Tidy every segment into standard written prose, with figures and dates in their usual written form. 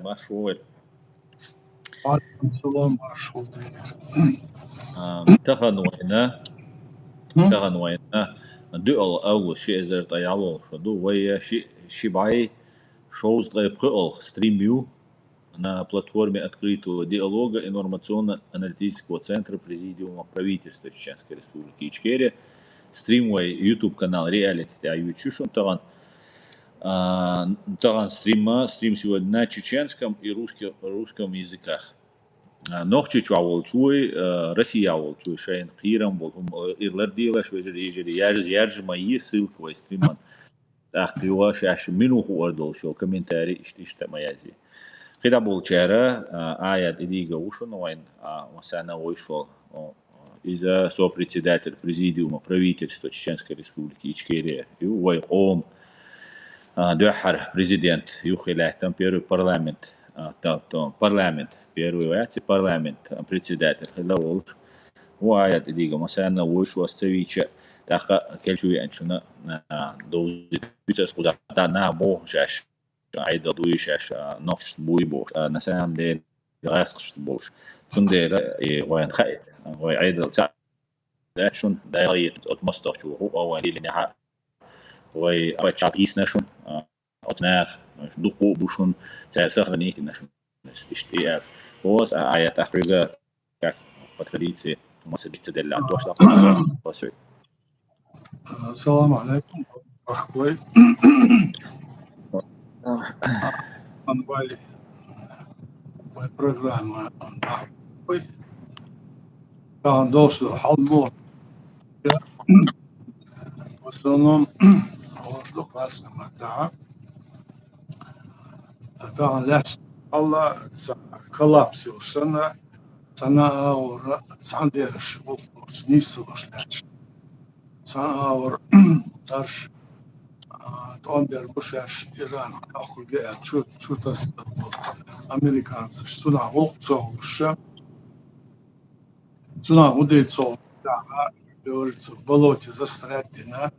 مشهور وعليكم السلام ورحمة تغن وينا دول أول شيء زرت أيالو شدو ويا شيء باي شوز طيب стримю на платформе открытого диалога информационно-аналитического центра Президиума правительства Чеченской Республики Ичкерия. Стримвай YouTube канал Reality Аютюшун Таган. Таган стрим сегодня на чеченском и русском языках. Нохчич волчуй, Россия волчуй, шейн пирам, волхум ирлардила, швейцарии, ярж мои ссылки в стриман. Так, его шаш минуху ордол, шо комментарий ишта маязи. Когда был вчера, аят идига ушел, но он вышел из-за сопредседателя Президиума правительства Чеченской Республики Ичкерия. И он духар президент, юхилях там первый парламент. Парламент, первый парламент, председатель, когда волш, уаят идига, масана вышел оставича, так кельчуй анчуна доузи скуда на божаш, айда дуишаш, ночь буйбош, на самом деле рассказ бош, сундера и вайн хай, вай айда ца, дашун дайрит от мостовчу, уа или неха, вай апачат иснашун, отнах. دقو بوشون سر نيت نشون اشتياق بوس آيات أخرجة كتريتي مسبيت دل عن دوش لقصة. السلام عليكم أخوي. أنا بالي برنامج أخوي كان دوش الحلمو وصلنا وصلوا قاسنا متاع طبعا لاش الله كلابسيو سنة اور سانديرش نيسلوش لاش سنة اور ترش توندر بوشاش إيران أخو جاء شو تستطيع أمريكانس سنا وقتوش سنا وديتو دعها يورث بلوتي زستراتنا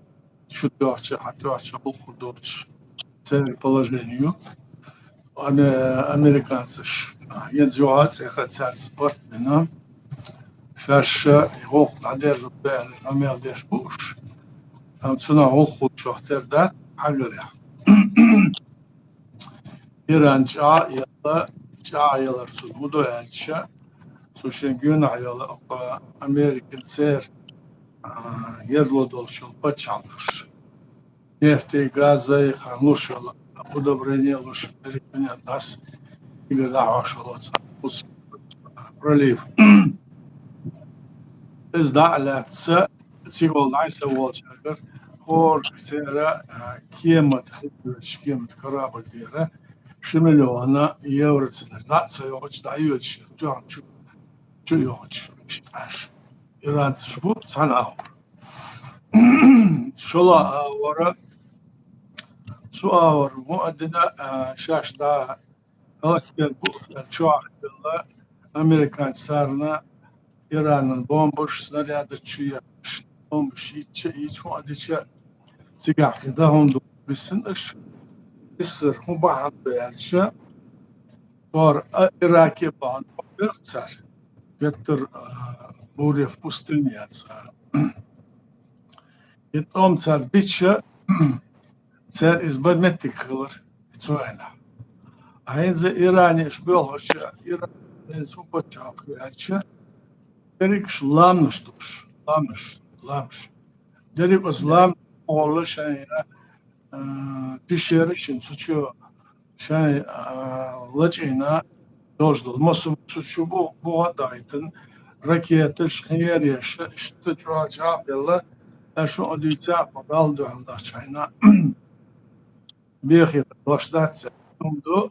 شو دوتش حتوش بخدوش цель положению американцыш ядзюал цеха царь спортина шаш его надержит бен амел деш буш там цена оху чохтерда агыря иранча яла суду янча сушенгюн аяла американ цер езлодолшил почалкыш нефти газа и ханушала удобрение лучше перепонять нас и когда вашелоца пролив издалятся цикл найса волчагер хор сера кемат корабль дера шимиллиона евро центрация очень дает что чуёч аж иранцы жбут санау шола вора سؤال مؤدنا شاش دا أكثر شو الله أمريكان صارنا إيران البومبش سنرياد تشيا بومبش يتشي شو أديش تجاهي ده هندو بسنش يصير هم بعض بيرشة صار إراكي بعض بيرتر بيتر بوري في بوستينيات صار يتقوم صار بيتشة Царь из Бадметик хылыр, цуэна. А инзе Иране шбёлгоша, Иране супачак вяча, дерикш ламныш туш, ламныш. Дерик оз лам олы шайна пишеришин сучу шай лачина дождал. Мосу сучу бу адайтын ракеты шхиер яша, işte çuacak yalla, şu adıyacak madal döndü çayna. بيخي وشدات سندو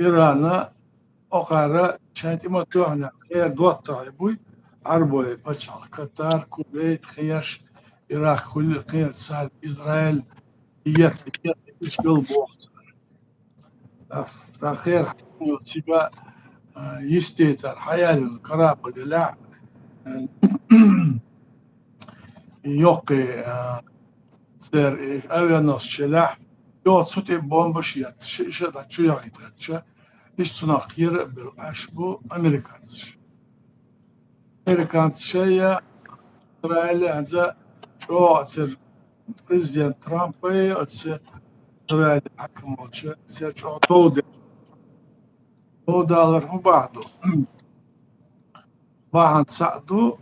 إيرانا أقارا شانتي متوهنا خير دوت طيبوي عربوي بشال قطر كويت خيش العراق كل خير سال إسرائيل يت إيش قلبه تخير تبا يستيتر حيال القراب لا يوقي سير أوينوس شلاح يوت سوتي بومبشيات شيء ده شو يعني ده إيش تناخير بالأشبو أمريكانش شيء إسرائيل هذا شو أصير بريزيدنت ترامب أصير إسرائيل حكم وشيء أصير شو $2 هو بعده بعد سعدو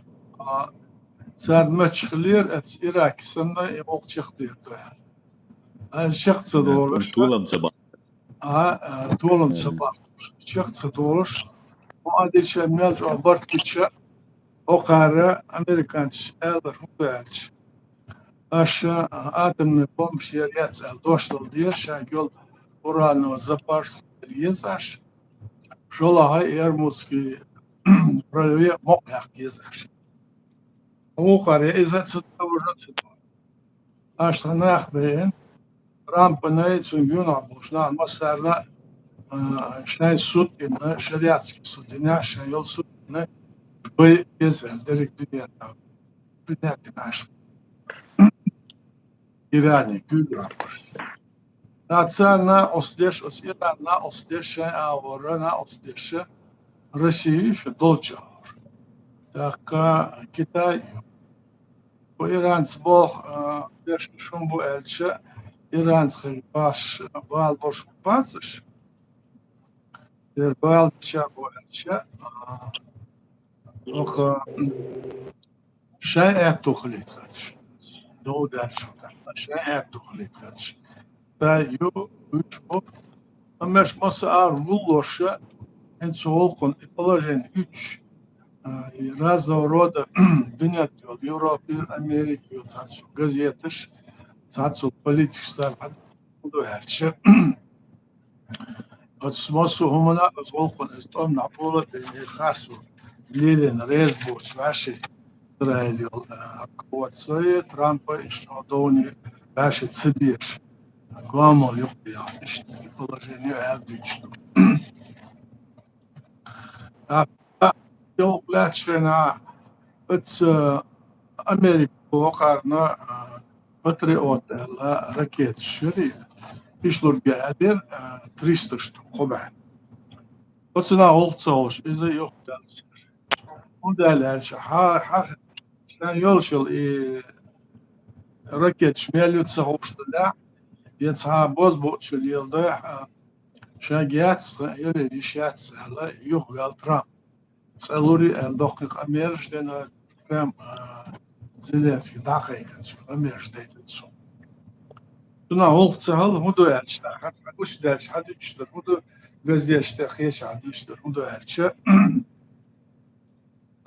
صار ماتش خلير أتس إيراك سنة يوقت شخصير هذا شخص دولش طولم صباح طولم صباح شخص دولش وعادي شيء مالج أبرتش أقارة أمريكانش ألر هوبالش أشا آدم نبوم شيريات دوشتل ديش يقول ورانو زبارس يزاش شولا هاي إيرموتسكي برالوية موقع يزاش وقارة إذا تتطورت أشتا ناخبين رامب نايت سنجونا بوشنا مسارنا شاي سود إن شريعتسكي سود إن شاي يول سود إن بي يزال دريك دنيا ناش إيراني كل نацарна остеш ос Ирана остеше аворана остеше России еще долча. Так Китай по иранц бол деш шумбу элче иранцхи баш бал бош пацш дер бал чабу элче ох шай тухлит хач до дальше шай тухлит хач та ю учбу Амеш масаар вуллоша en soğukun положение 3 разного рода dünya diyor. Avrupa, Amerika diyor. Газеты, политические bu her şey. Отсмосу humana soğukun istom napola хасу Ленин резбурч ваши Израиль аквация Трампа еще дони ваши цибеш. Главное yok ya işte положение elbette. Yok laçına et Amerika وقعنا بطريقات راكيت الشرية يشلر قادر 300 штук طبعا وتصنع غلطوش إذا يقبل ودالش ها كان يوصل راكيت شمال يتصوش لا يتصاب بوزبوت شو يلضيح شاقيات يلي يشات سهلا يقبل ترامب سألوري الدقيق أميرش لأن كلام زيلينسكي دقيقة شو أميرش ديت شنا وقت سهل هدو يرشتا حتى وش دارش حد يشتر هدو غزيشتا خيش حد يشتر هدو يرشتا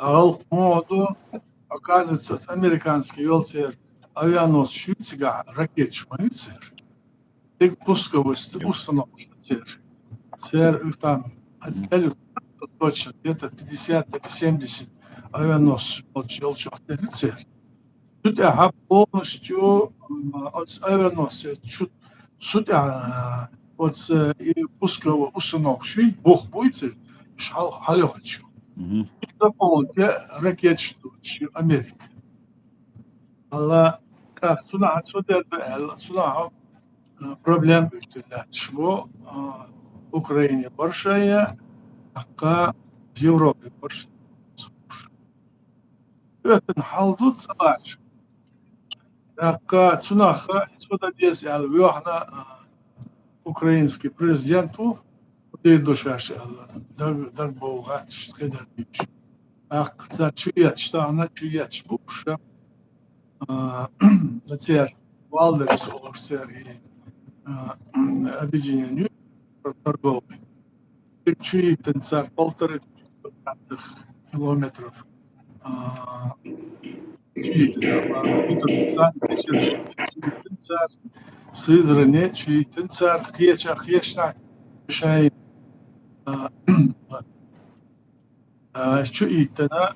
أغل موضو أكانت أمريكانسكي يولتير أويانوس شوتسيغا راكيت شو يصير تيك بوسكا وست بوستنا سير إفتام هتقلوا точно где-то 50-70 авианосцев يلشحتين سودها полностью от авианосца суда от пускового установки бог будет халёхачу дополнительно ракетчик Америка Allah суда суда проблем бюджета что Украине большая حقا في أوروبا برش نحاولوا تصلاش حقا تناخا سودا ديس على ويوحنا أوكرانيسكي بريزيدنتو وديدو شاش دار بوغات شتقدر بيش حق تشويات شتاعنا تشويات شبوش نتير والدرس أورسيري أبيجينيو торговый чьи танцар 1,5 километров Сызране чьи танцар хешна шай чьи тана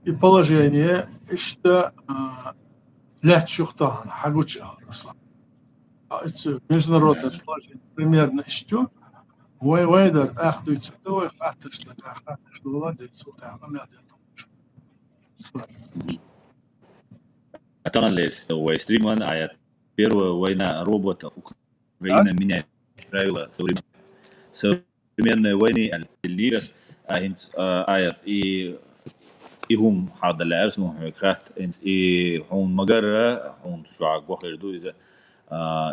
и положение что لا شوختان حقوش أصلا международное положение примерно что ويدر أخذ يتسوي أخذ Атаналес Стриман, первая война роботов Украина меняет правила современной войны الليرس هنس آير هم هذا اللي أرسمه كات إنس هم مجرة هم شو وخير دو إذا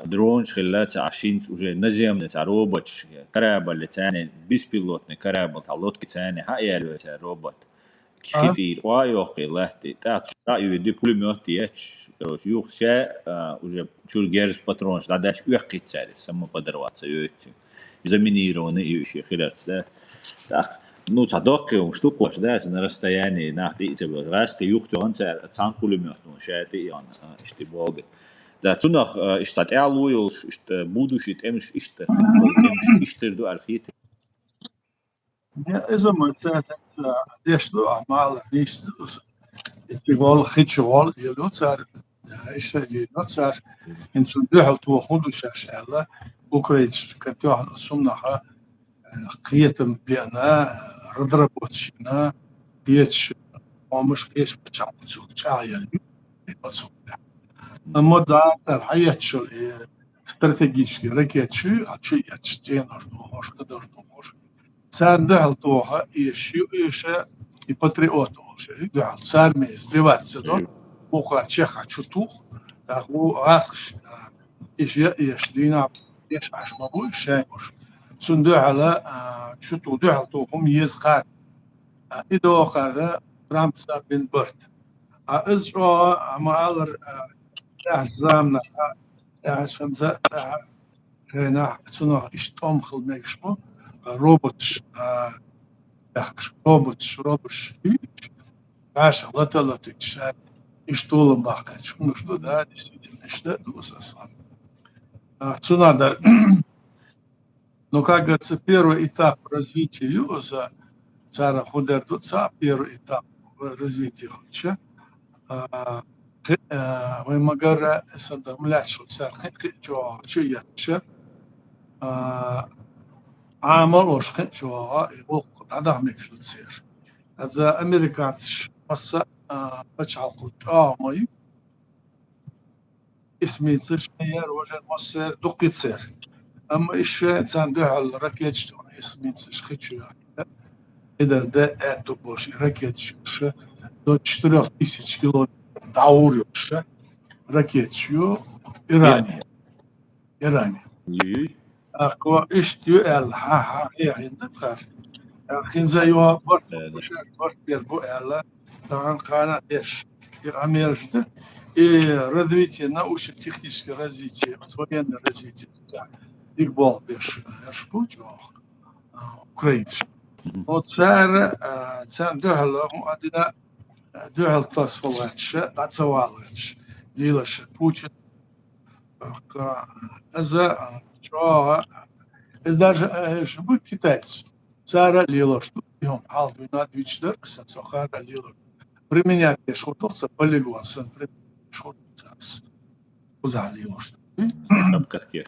درون شغلات عشين وجه نجم نتاع روبوت كرابة اللي تاني بيس بيلوت كرابة تعلوت كتاني هاي اللي تاع روبوت كتير وايوقي لهتي تاع يدي كل ميوتي اتش يوخ شاء وجه شو الجيرز باترونش داداش يوقي تسالي سما بدروات سيوتي إذا منيرون يوشي خلال ну цадоки штуку аж да на расстоянии на дите раски юхту он цан пулемет ну шати он что боги да тунах штат алуил что будущий темш что темш что ду архит إذا ما كانت ليش لو أعمال ليش استقبال خيتشوال يلو صار إيش يلو صار إن سندح توخذ شاشة أوكريتش كتوه سمناها قيتم بأنا رضربوتشنا قيتش ومش قيش بتشعبتشو تشايل أما دا حياتشو استراتيجيشكي ركيتشو أتشي أتشتين أردوهوش كدردوهوش صار دهل توها يشيو يشا يباتريوتوش دهل صار ميز ليواتسدو بوكا تشيخا تشوتوخ تاخو غاسخش يشدينا يش عش مبوي شايموش سندوع على شتو دوع توهم يزقار إدو خارة رامسا بن برد إزرو عمالر زامنا شمزة هنا سنة إشتوم خل ميكشمو روبوتش روبوتش عاش لطلتش إشتولم باقي شنو شنو ده إشتة دوسس سنة در Но, как говорится, первый этап развития юза, цара худердуца, первый этап развития хоча, вы магара сандамляшо цар хитчо чуятча, عامل شو يقول هذا ميكشو تصير هذا أمريكانش مسا بتشعل قط ماي اسمي تشير ولا مصير دقي تصير أما إيش إنسان ده الركيج اسمي تشخيش يعني إذا ده أتوبوش ركيج دو 4000 كيلو داوريوش ركيج إيراني أكو إيش تيو ها هي عندك خين زيوا برت بيربو إلا طبعا قانا إيش أمريكا развитие научно техническое развитие военное развитие их был беш шпучок украинец вот цар дохло одна дохл классфолатш тацавалч лилаш Путин за что даже шбут китайцы цара лилаш يوم حال بينات ويشدر سنسخار ليلو применять шутовца полигон сын шутовца узали лошадь катке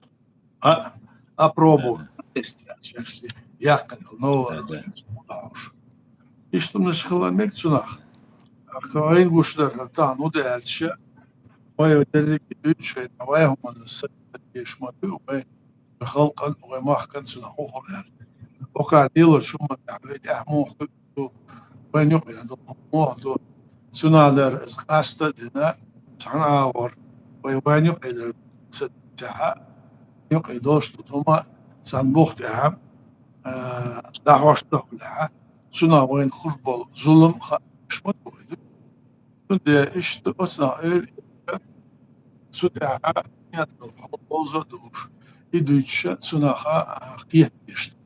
опробовал як новое и что мы шхаламек цунах ахтавайн гуштар та ну дальше وهي ذلك يشهد نواهم من السنة يشمتوا بخلقا ومحكا سنحوهم يعني وقع ديلا شو ما تعبيد أحموه وين يقعد الله سنادر إسقاستا دينا تعناور وين يقعد ستها يقعد دوشت هما سنبوخت أهم دعوش تقلها سنا وين خربل ظلم خشمتوا كنت إشت أصنع سدها يدل حوض دور يدوش سناها قيتشت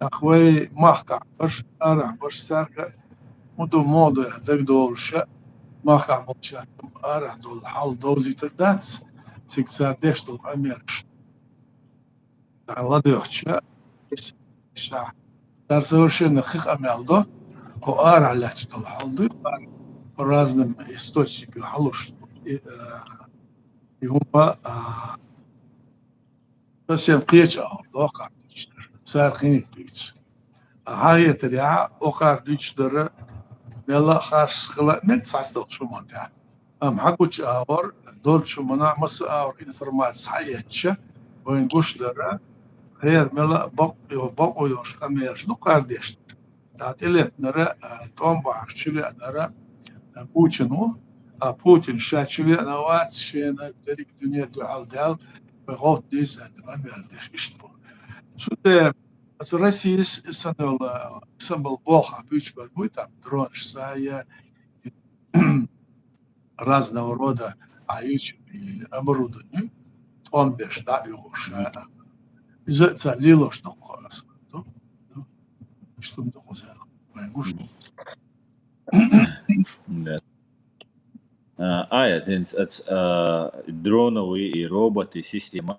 أخوي محكع برش أرع برش سارك مدو مودو يهدك دولشة محكع مدشة أرع دول حال دوزي ترداتس فيك ساردش دول أميرش تعالى دوشة إشتاع درس ورشة نخيق أميالدو هو أرع لحش دول حال دو разным источникам халуш его совсем клеча дока сархиник дич هاي تريا أخر ديش درة يلا خارج خلا نتصل شو مانتها حقوش أور دول شو منا مس أور إنفورمات صحيحة وين قش درة Her mela bak uyuyor kamerasını kardeş. Iletnere tomba şilenere Putinu Putin şaçıvena vat şena derik dünya dualdal ve hot dis etmen verdiş işte bu. Şimdi Россия İstanbul Болха büyük bu там дроны разного рода оборудование. Он беш да югуш. İze lilo что kolas. Что мне узел. Гуш. Hens att dronovi i roboti sistema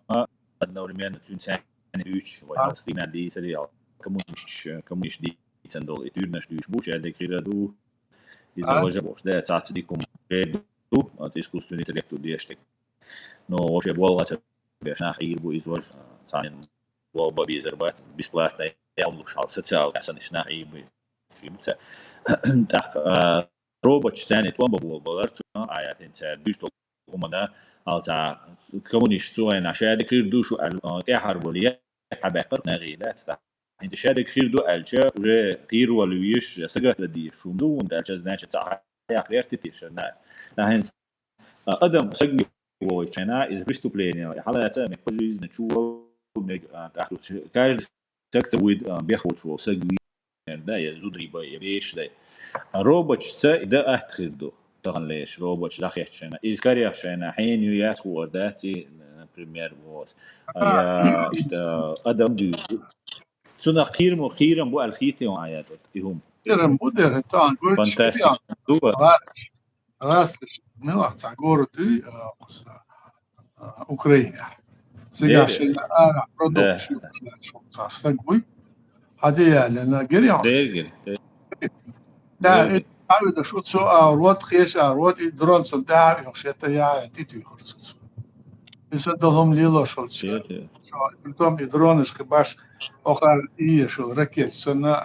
одновременно тюнсәне үч вайнал стимән ди сериал коммуниш ди цендол и тюрнаш ди буш әлдә кираду изаважа бош да цац ди коммуниду от искусственный интеллект диештек но вообще болгач бешнах игру извож цанин болба безербат бесплатно я улучшал социал касанишнах игру фильмца так robot seni tuan babular tuna ayat inser düştü kumada alta komünist suayın aşağıda kırdı şu harboliyet tabaklar negilat da انت شارك خير دو الجا و خير ولويش سجات لدي شو دو وانت الجا زناش صح يا خير تتيشنا لهن ادم سجي وشنا از بريستوبلين حالته مكوجيز نشو تحت كاج سكت ويد بياخد شو سجي ده يزودري باي بيش ده روبوت ده أتخذه طبعا ليش روبوت لا خيشنا إذا خيشنا حين يأخذ ذاتي بريمير وورد يا إشت أدم دو سنا خيرم بو الخيتي وعيات إهم Kerem bu der tan fantastic دو rast mela цагор ты Украина. Сега ще ара продукцию састагуй. Hadi yani geliyor. دير لا عاود شو تسو روت خيش روت درون صداع يخشيت يا تيتو يخرج يصدهم ليلو شو دير بتوم درونش كباش اخر ايه شو ركيت سنه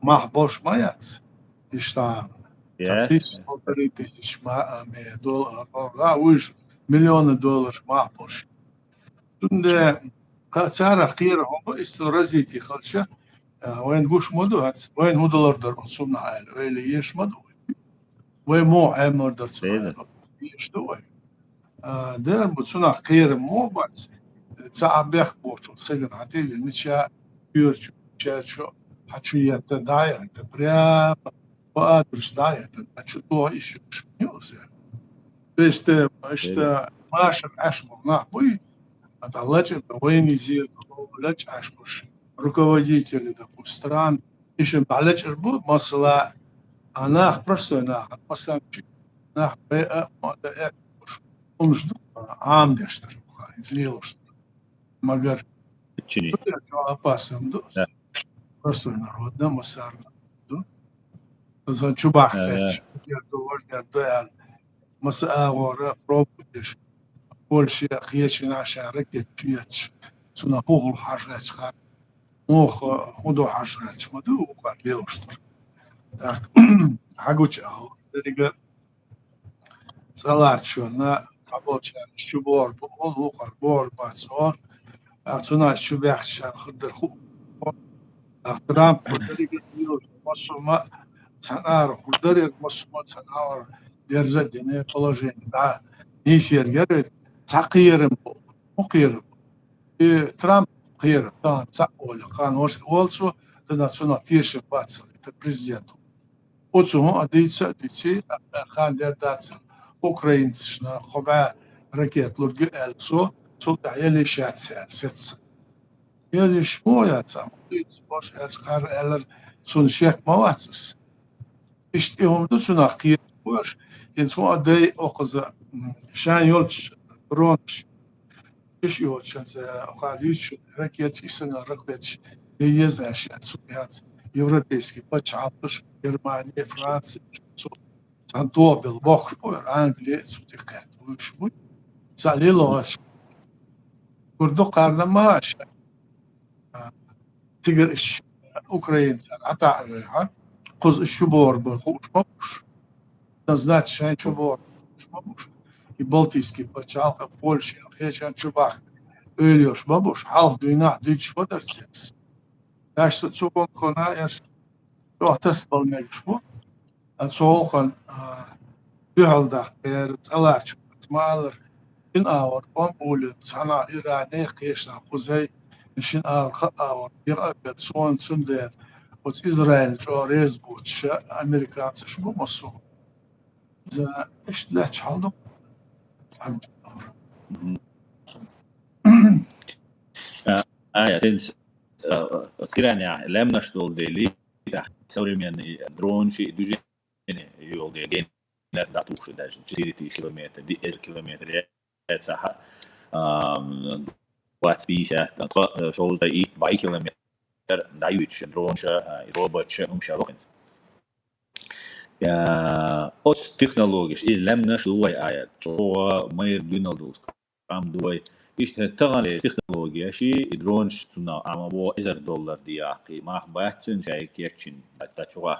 محبوش ما يات يشتا تطيش اوتريتيش ما $1 وش $1,000,000 محبوش تند كاتسارا خير هم استرازيتي خلشه وين قوش مدوهات وين هو دولار در صنع عال وين يش مدو وين مو عمر در صنع يش دوي در بتصنع خير مو بس تعب يخبط سجن عتيل نشا يرش شو حشية داير بريا وادرس داير حشو تو إيش نيوز بس ماش عشمر نحبي أتعلج وين يزيد لج عشمر руководители, допустим, стран, еще балеч был масла, она просто на посадки, на он что амдештер, излил что магар, опасным, простой народ, да, масар, за чубах, масаа вора пробуешь, больше хечи наша ракет, сюда похол хашать. مخ خودو حشرات مدو وقال ليلوشتر так حاجوش اهو ديجا صلارت شو نا قبوش شو بور بقول وقال بور باسور اعطونا شو بيخش خدر خو ترامب ديجا يوش ما تنار خدر ما تنار يرجع دينه положение да не сергер تقير مقير ترامب خير كان تقول كان also the national teacher باتس البريزيدنت وتسمو أديتي كان دير داتس أوكرانيشنا خبا ركيت لورج ألسو تلقى يلي شات سيتس يلي شمويا تام باش أشخار ألر سون شيك مواتس إشتيهم دوتسنا خير باش ينسوا أدي أخذ شان يولش برونش إيش يوتشن قاليش ركيت إسنا ركبتش يزعش سويات يوروبيسكي بتشعطش جرمانيا فرنسا سانتو بالبوخ أنجلي سوتيكات وش بو سالي لوش كردو قارنا ماش تجرش أوكرين عطاء قز الشبور بالخوش مبوش نزلت شاين شبور مبوش البلطيسكي بتشعط بولشي هيش شباخ ölüyor babuş. Halk dünya düç kadar seks. Yaşlı çok kona yaş. Ortası balmıyormuş bu. Çok on dühalda eğer talar çıkma alır. İn ağır on ulun sana irade kıyışla kuzey işin ağır bir akıt son sünde. O İsrail çoğrez bu Amerika şu bu musu. İşte çaldım. Sen kiranya lemna stol deli современный дрон ши движение yol diye genler da tuşu da 4 kilometre 1 kilometre saha 25 shows da 2 kilometre da üç drone robot umşalok os технологиш лемна шуай аят çoğu mayır günaldus kam duay işte tağale teknolojiya şi drone tuna ama bu $1000 diye ki mah bahtsın şey kirçin hatta çoğu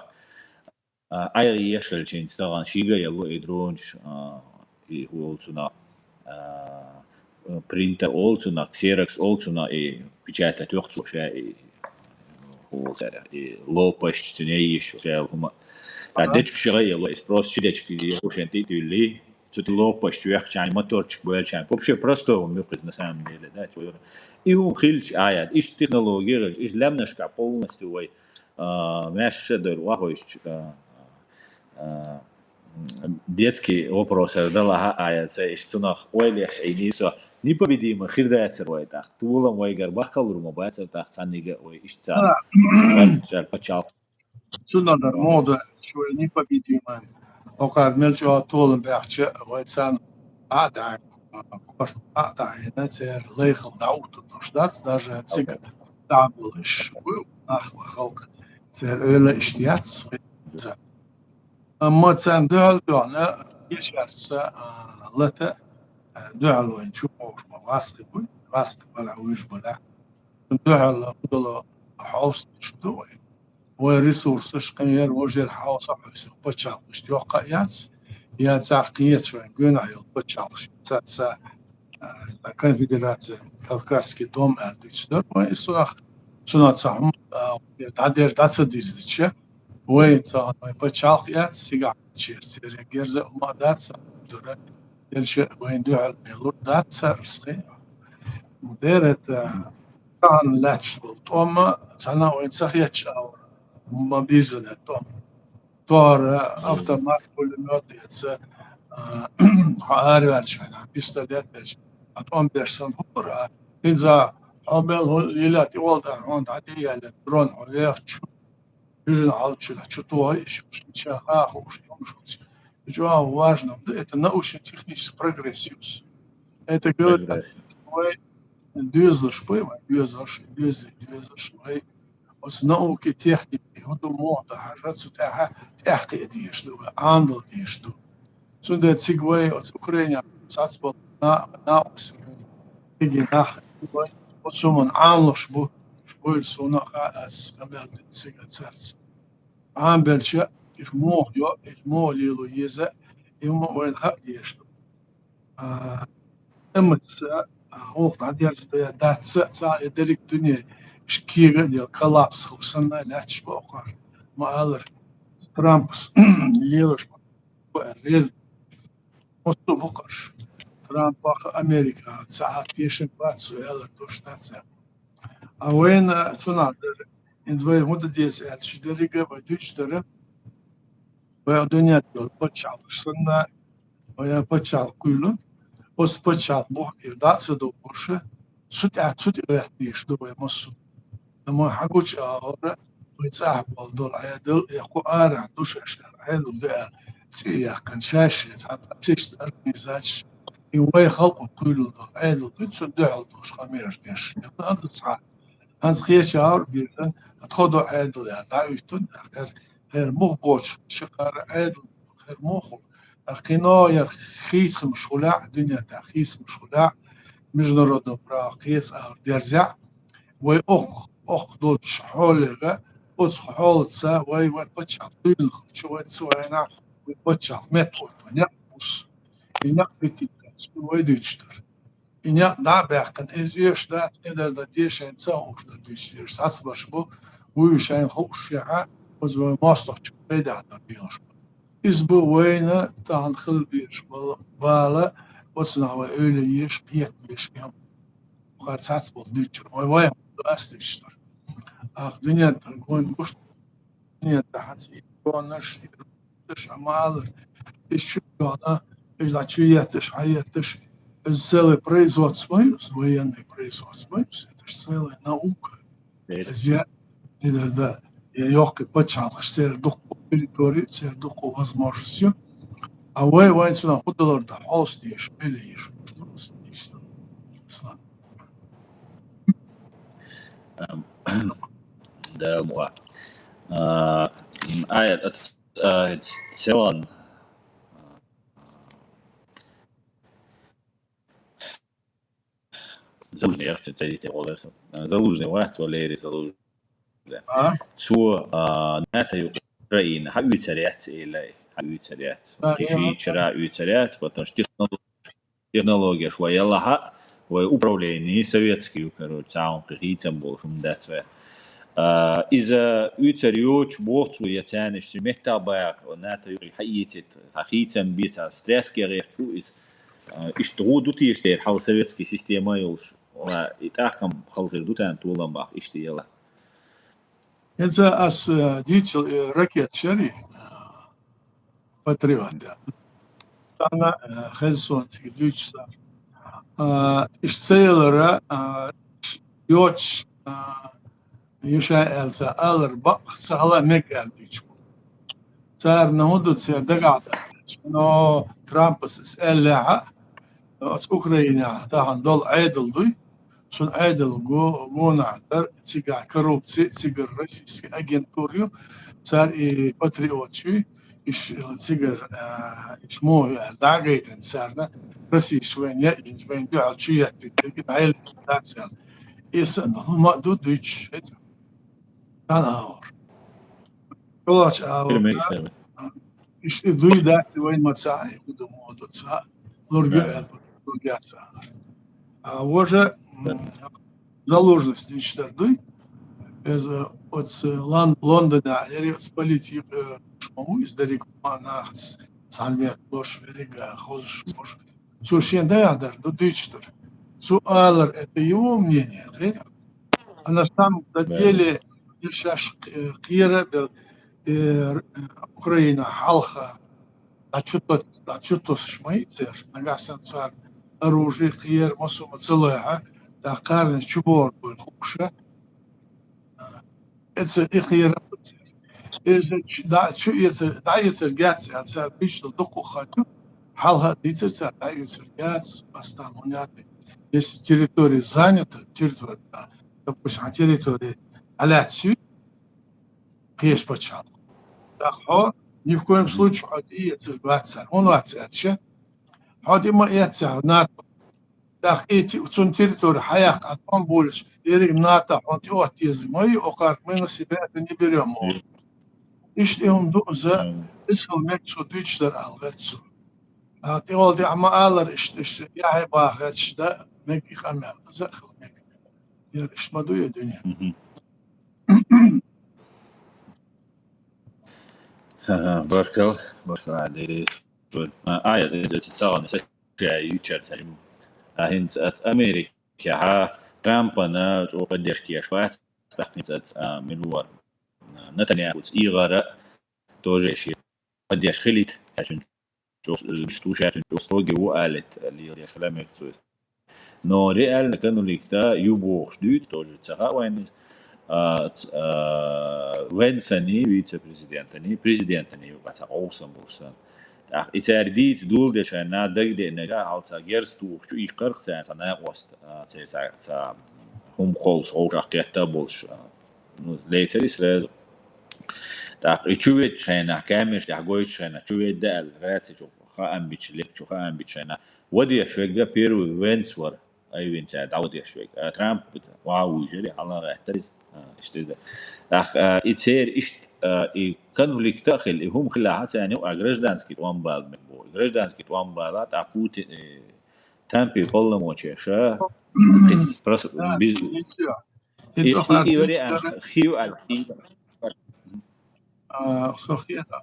ay yaşıl için tağan şiga ya bu drone hu tuna printer oltuna xerox oltuna печатать yoksa şey hu lopaş tüne iş şey huma دچ بشغيه الله اسبروس شدچ كي وشنتي تولي تطلب بشويخ يعني موتورчик بولشان вообще просто мюкет на самом деле да чё и он хилч аят иш технология иш лемнашка полностью ой мяшедер вахойч детский вопрос дала аят иш цунах ойлеш эйнисо непобедимо хирдацер ой так тулам ой гар бахалурма баца так санига ой иш ца жар пачал Sundalar moda şöyle непобедимая. O kadar melço tolun bahçe oysan ada ada ne ter legal daut dat даже цыган dabılış bu halk ter öyle iştiyat ama sen döldüğüne geçerse lete döldüğün şu vasıfı bana uyuş bana döldüğü host şu وريسورسش غير وجه الحوصة حسن بتشالش توقع يا تعقيت شوي قلنا يل بتشالش سا كونفدراسيون كافكاسكي دوم اردوشتر ويسوخ شنو تصحم تعدير داتسديرتش ويت بتشالخ يات سيغا تشير سير جيرز ما دات دور دلش وين دوع بيلو دات اسقي مديرت كان لاتش توم سنه وين سخيتش ما بيزنه توم دور автомат пулемет яца арвалшана пистолет беж атом берсон хура инза амел илат олдар он адиял дрон ояч южно алчула чутуй чаха хуш что важно это научно-технический прогрессиус это говорит дюзлш пойма дюзлш пой نوعی تکنیکی و دو مواد حرکت سوتها تحقیق دیشتو و آندل دیشتو. چون در سیگوی از اوکراینیا ساتسبال ناوس دیگه نخ و سومن آنلش بود شویل سونا از قبل سیگارت. آن بلشه ایش مو لیلو یزه ایما وين ها دیشتو. امت وقت عدیارت یا دات سا ادریک دنیا شكيغا ديال كولابس وصلنا لهادشي بوقر ما الر ترامبس ليلوش ريز مستو بوقرش ترامب امريكا ساعات بيشن باتسو يلا توشتاتسا اوين سونا اندوي مدة ديس هادشي دريقا بدوش درب ويا دنيا ديال بتشعب وصلنا ويا بتشعب كله بس بتشعب بوكي داتسا دو بوشة سوتي ريحتيش دو مصو لما حكوش أهورا ويتصاحب بالدول عيادل يقو آرع دوش أشكال عيادل بقى سيح كان شاشة حتى تيست أرميزاتش يوي خلقو كل دول عيادل تنسو دعال دوش خميرش ديش يقول أنت تصحى هنس خيش أهور بيرتن أتخدو عيادل يا دعويتون غير مخبوش شقار عيادل غير مخو أخينا خيس مشغلاع دنيا خيس مشغلاع مجنردو برا خيس أهور بيرزع وي أخ دوت حولها بس حولتها وي بتشع طيل شوية سوينا بتشع متر ونقص ينقبتي وي ديشتر Иня да бяхкан изеш да да дешен цауш да дишеш сацбашбу уишен хушя وزو مصلح بيدا بيوش İzbu wayna tahan khilbiş bala وصنع öyle yiş piyet yiş yam kharçats bol düçür oy vay astışlar ah dünya kon kuş dünya tahat konaş iş amalar iş şu ana iş da çiyetiş hayetiş целое производство военное производство это ж целая наука я да yok почалыш дух территории дух возможностью а вы сюда куда да холстишь или ешь ده مو целом залужный я хочу сказать олерс залужный вахт валерий залужный شو ناتي Украина хавицариат или хавицариат киши чара вицариат потому что технология шо ялаха و управление советский короче сам какие-то большим датве إذا يتريوش بوقت ويتانش سمعت باق وناتي حقيقة حقيقة بيتا ستريس كير شو اشتغو دوتي اشتير حول советский система يلش ويتاحكم خلق دوتان طولن باق اشتيلا Это as дичл ракет шери патриот. Она Херсон дичла. Ишцейлера йоч يشاء الر بق سهلا مقال ديچ. صار نهودو تسير دقعة نو ترامبس إلها أوكرانيا تاعن دول عيدل دوي شون عيدل جو نعتر تيجا كروبسي تيجا رئيس أجنتوريو صار باتريوتشي إيش تيجا إيش مو داعيتن صارنا رئيس شوين يأين شوين بيعل شيء تيجي عيل تاعسل إيسن هم دو دويتش كان أور كلاش أور إيش دوي ده وين ما تساعي ودو مودو تساعي لورجا وجه заложность нечтарды от Лондона с политик шмау издарик манахс санвет лош верига хозш мош сушен даядер до дичтер суалер это его мнение а на самом деле сейчас кира Украина халха а что-то шмаитер нагасан цар оружие кир масума целая да карн чубор был хуша это ихир да что это да это гats это бич доку хату халха это да это гats бастамонят если территория занята территория допустим территория аляцию кеш почал да ни в коем случае это гатса он гатса هادي ما يتسع ناتا داخيتي وتون تيرتور حياق أطمان بولش يريق ناتا حونتي أوتيز ماي أقارك من السباعة نبيريهم إيش لهم دوزة إسهل مكسو دويتشتر ألغتسو هاتي والدي عما آلر إشتش ياهي باغتش دا مكي خمال زخل مكي يرش مدو يا دنيا بركل عليه إذا تتغنى سجاي يشتري هنت أمريكا ترامبنا وقديش كيشوات تحقيقات من ور نتنياهو إيغارة توجيشي قديش خليت عشان جستوشات جستوجي وقالت اللي يخلمك تويت نو ريال كانوا ليكتا يبوخ شديد توجي تسخا وين وين سني فيتس بريزيدنتني وقت أوسم بوسن إتارديت دول ده شان نادق ده نجا على جرستو شو يقرق سنة وست سا هم خالص أو رقيته بولش later إسرائيل تاق يشوفت شينا كامش تحقوي شينا شوفت ده الرأس شوف خام بيشلك شو خام بيشينا ودي أشوك ده بيرو وينسور أي وين ساعد عودي أشوك ترامب واو يجري على غيرتريز اشتري تاق إتسير إشت كانوا ليك تأخل هم خلاها ثاني وأجرش دانسكيت وان بال من بول أجرش دانسكيت وان بالات عقوت Темпи полномочия, ша. Просто Да, без... ничего. И вариант. Хью аль-Хи. Сохия да.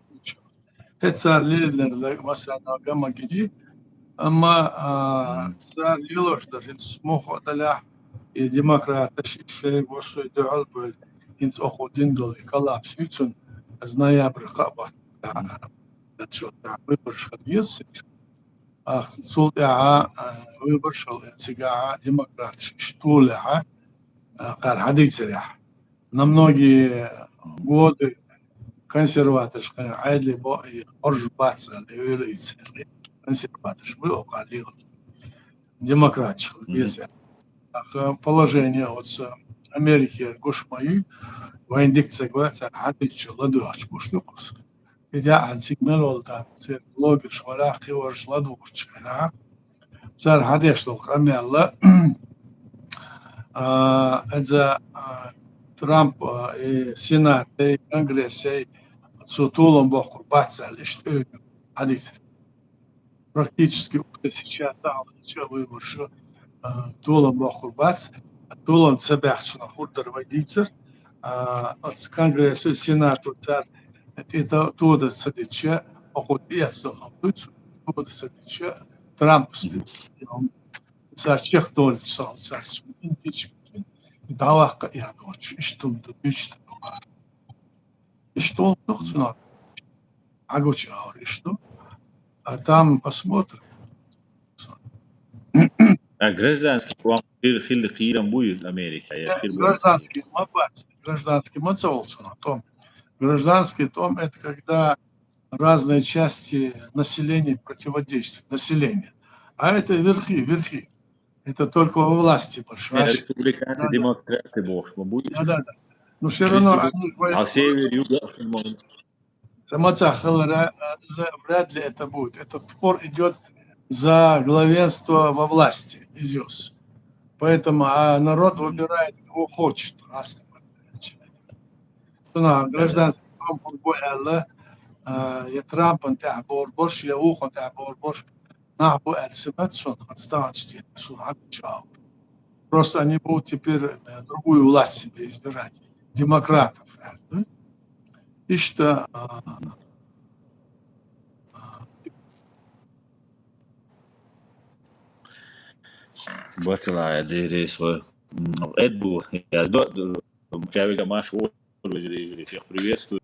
Хецар лилер مثلا гамма гиди, أما صار يلوش إنت سموخ دلع ديمقراطيش شيء وصو يدعو بل إنت أخو ديندول كلاب سيتون زنايا برقابة تشو ويبرش خديس صوت ويبرش سجاع ديمقراطيش شتولع قار حديث ريح намногие годы консерваторская عادي بقى أرج باتسا اللي يريد консерваторш был قليل демократич без положение от Америки гошмаю وإندكت قوات حتى شلدوش كوشنوكس إذا عن سيجنال والدا سير لوجش ولا خيورش لدوش أنا صار حدا يشتغل أمي الله إذا ترامب سينات كونغرس سطولهم بخور باتسال إشتغل حديث практически сейчас все выборы толом бахур бац толом себяхчна хурдар водитель от конгресса сенату цар это туда садича охот ясал тут туда садича Трамп за чех дол сал цар импичмент давах я дочь что тухцна агоч что а там посмотрим. А гражданский план хилли хирам будет Америка. Гражданский мацаолцун о том. Гражданский том это когда разные части населения противодействуют. Население. А это верхи. Это только во власти больше. Республиканцы, демократы, бог, будет. Да. Но все равно они А север, юг, вряд ли это будет. Этот спор идет за главенство во власти, изюс. Поэтому народ выбирает, кого хочет. Гражданский футбол, я Трампа تعبور برش يا وخن تعبور برش نحبو السمات сон отстаньте просто они будут теперь другую власть себе избирать демократов и что Бакалая дирис Эдбу, я человека Маш всех приветствую.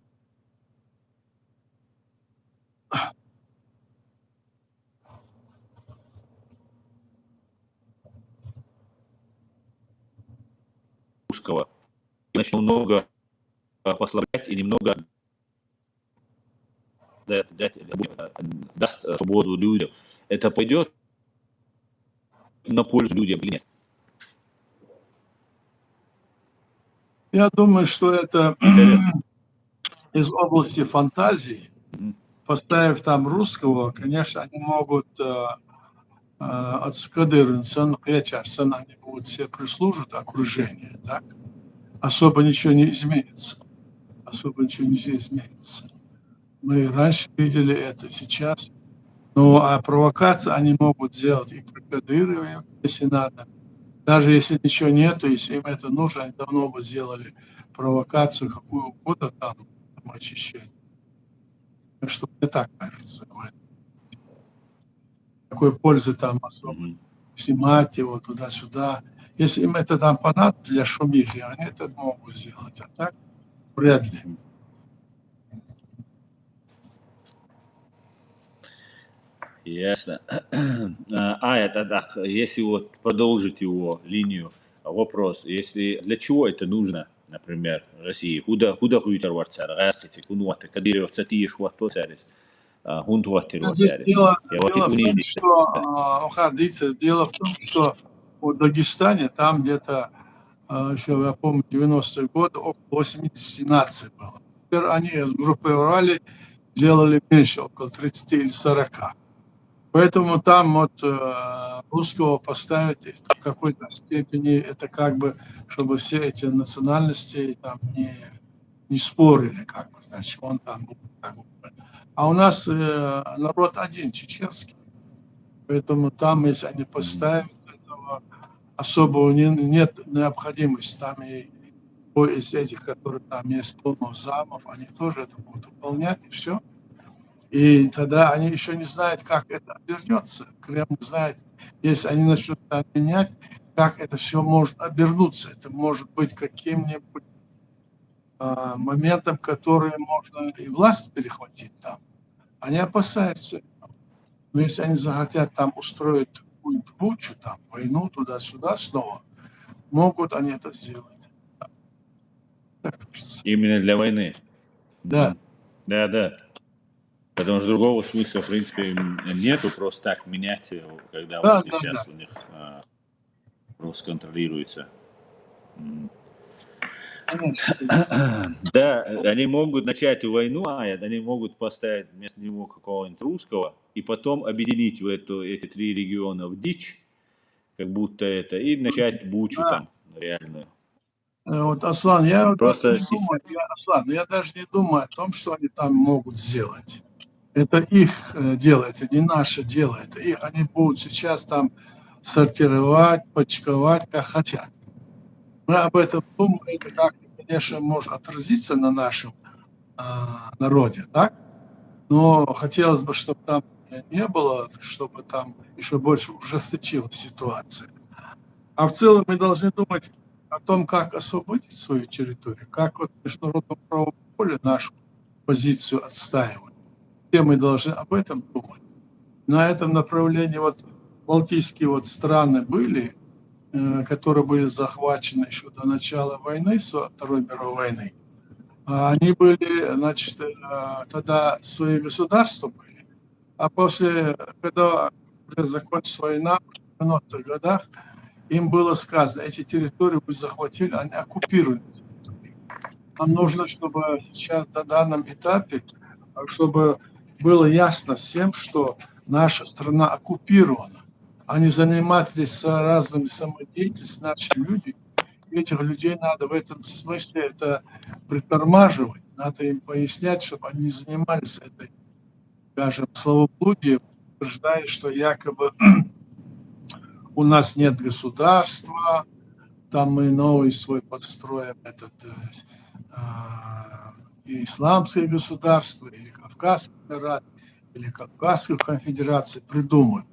Русского. Начал много послаблять и немного даст свободу людям. Это пойдет на пользу людям или нет? Я думаю, что это из области фантазии. Поставив там русского, конечно, они могут отскадыриться, они будут все прислуживать окружение, так? Особо ничего не изменится. Мы раньше видели это, сейчас. Ну, а провокации они могут сделать и прокадыриваем, если надо. Даже если ничего нету, если им это нужно, они давно бы сделали провокацию, какую угодно там очищение. Что мне так кажется. Какой пользы там особо снимать его туда-сюда. Если им это там понадобится для шумихи, они это могут сделать. А так вряд ли. Ясно. Если вот продолжить его линию, вопрос, если для чего это нужно, например, России, куда хуйтер варцар, раскити, кунуаты, кадирев цатиш вартоцарис, хунтуатер варцарис. Дело в том, что в Дагестане там где-то еще, я помню, 90-е годы около 80 наций было. Теперь они сгруппировали, делали меньше, около 30 или 40. Поэтому там вот русского поставить в какой-то степени, это как бы, чтобы все эти национальности там не спорили, как бы, значит, он там был. А у нас народ один, чеченский. Поэтому там, если они поставят этого, особого нет необходимости. Там и из этих, которые там есть пломов, замов, они тоже это будут выполнять, и все. И тогда они еще не знают, как это обернется. Кремль знает, если они начнут менять, как это все может обернуться. Это может быть каким-нибудь моментом, который можно и власть перехватить там. Они опасаются. Но если они захотят там устроить какую-нибудь бучу, там, войну туда-сюда снова, могут они это сделать. Так кажется. Именно для войны. Да. Да. Потому что другого смысла, в принципе, нету просто так менять его, когда Да, вот сейчас у них просто контролируется. Да, они могут начать войну, они могут поставить вместо него какого-нибудь русского и потом объединить эти 3 региона в дичь, как будто это, и начать бучу там реальную. Вот, Аслан, я Просто даже не думаю о том, что они там могут сделать. Это их дело, это не наше дело. Они будут сейчас там сортировать, почковать, как хотят. Мы об этом думаем, это как, конечно, может отразиться на нашем народе, так? Но хотелось бы, чтобы там не было, чтобы там еще больше ужесточилась ситуация. А в целом мы должны думать о том, как освободить свою территорию, как вот в международном правовом поле нашу позицию отстаивать. Все мы должны об этом думать. На этом направлении вот балтийские вот страны были, которые были захвачены еще до начала войны, Второй мировой войны. Они были, значит, тогда свои государства были, а после, когда уже закончилась война, в 90-х годах, им было сказано, эти территории вы захватили, они оккупированы. Нам нужно, чтобы сейчас на данном этапе, чтобы было ясно всем, что наша страна оккупирована, а не заниматься здесь разными самодеятельностью наши люди. Этих людей надо в этом смысле это притормаживать, надо им пояснять, чтобы они не занимались этой, скажем, словоблудием, утверждая, что якобы у нас нет государства, там мы новый свой подстроим исламское государство, или Кавказский Эмират, или Кавказскую конфедерацию придумают.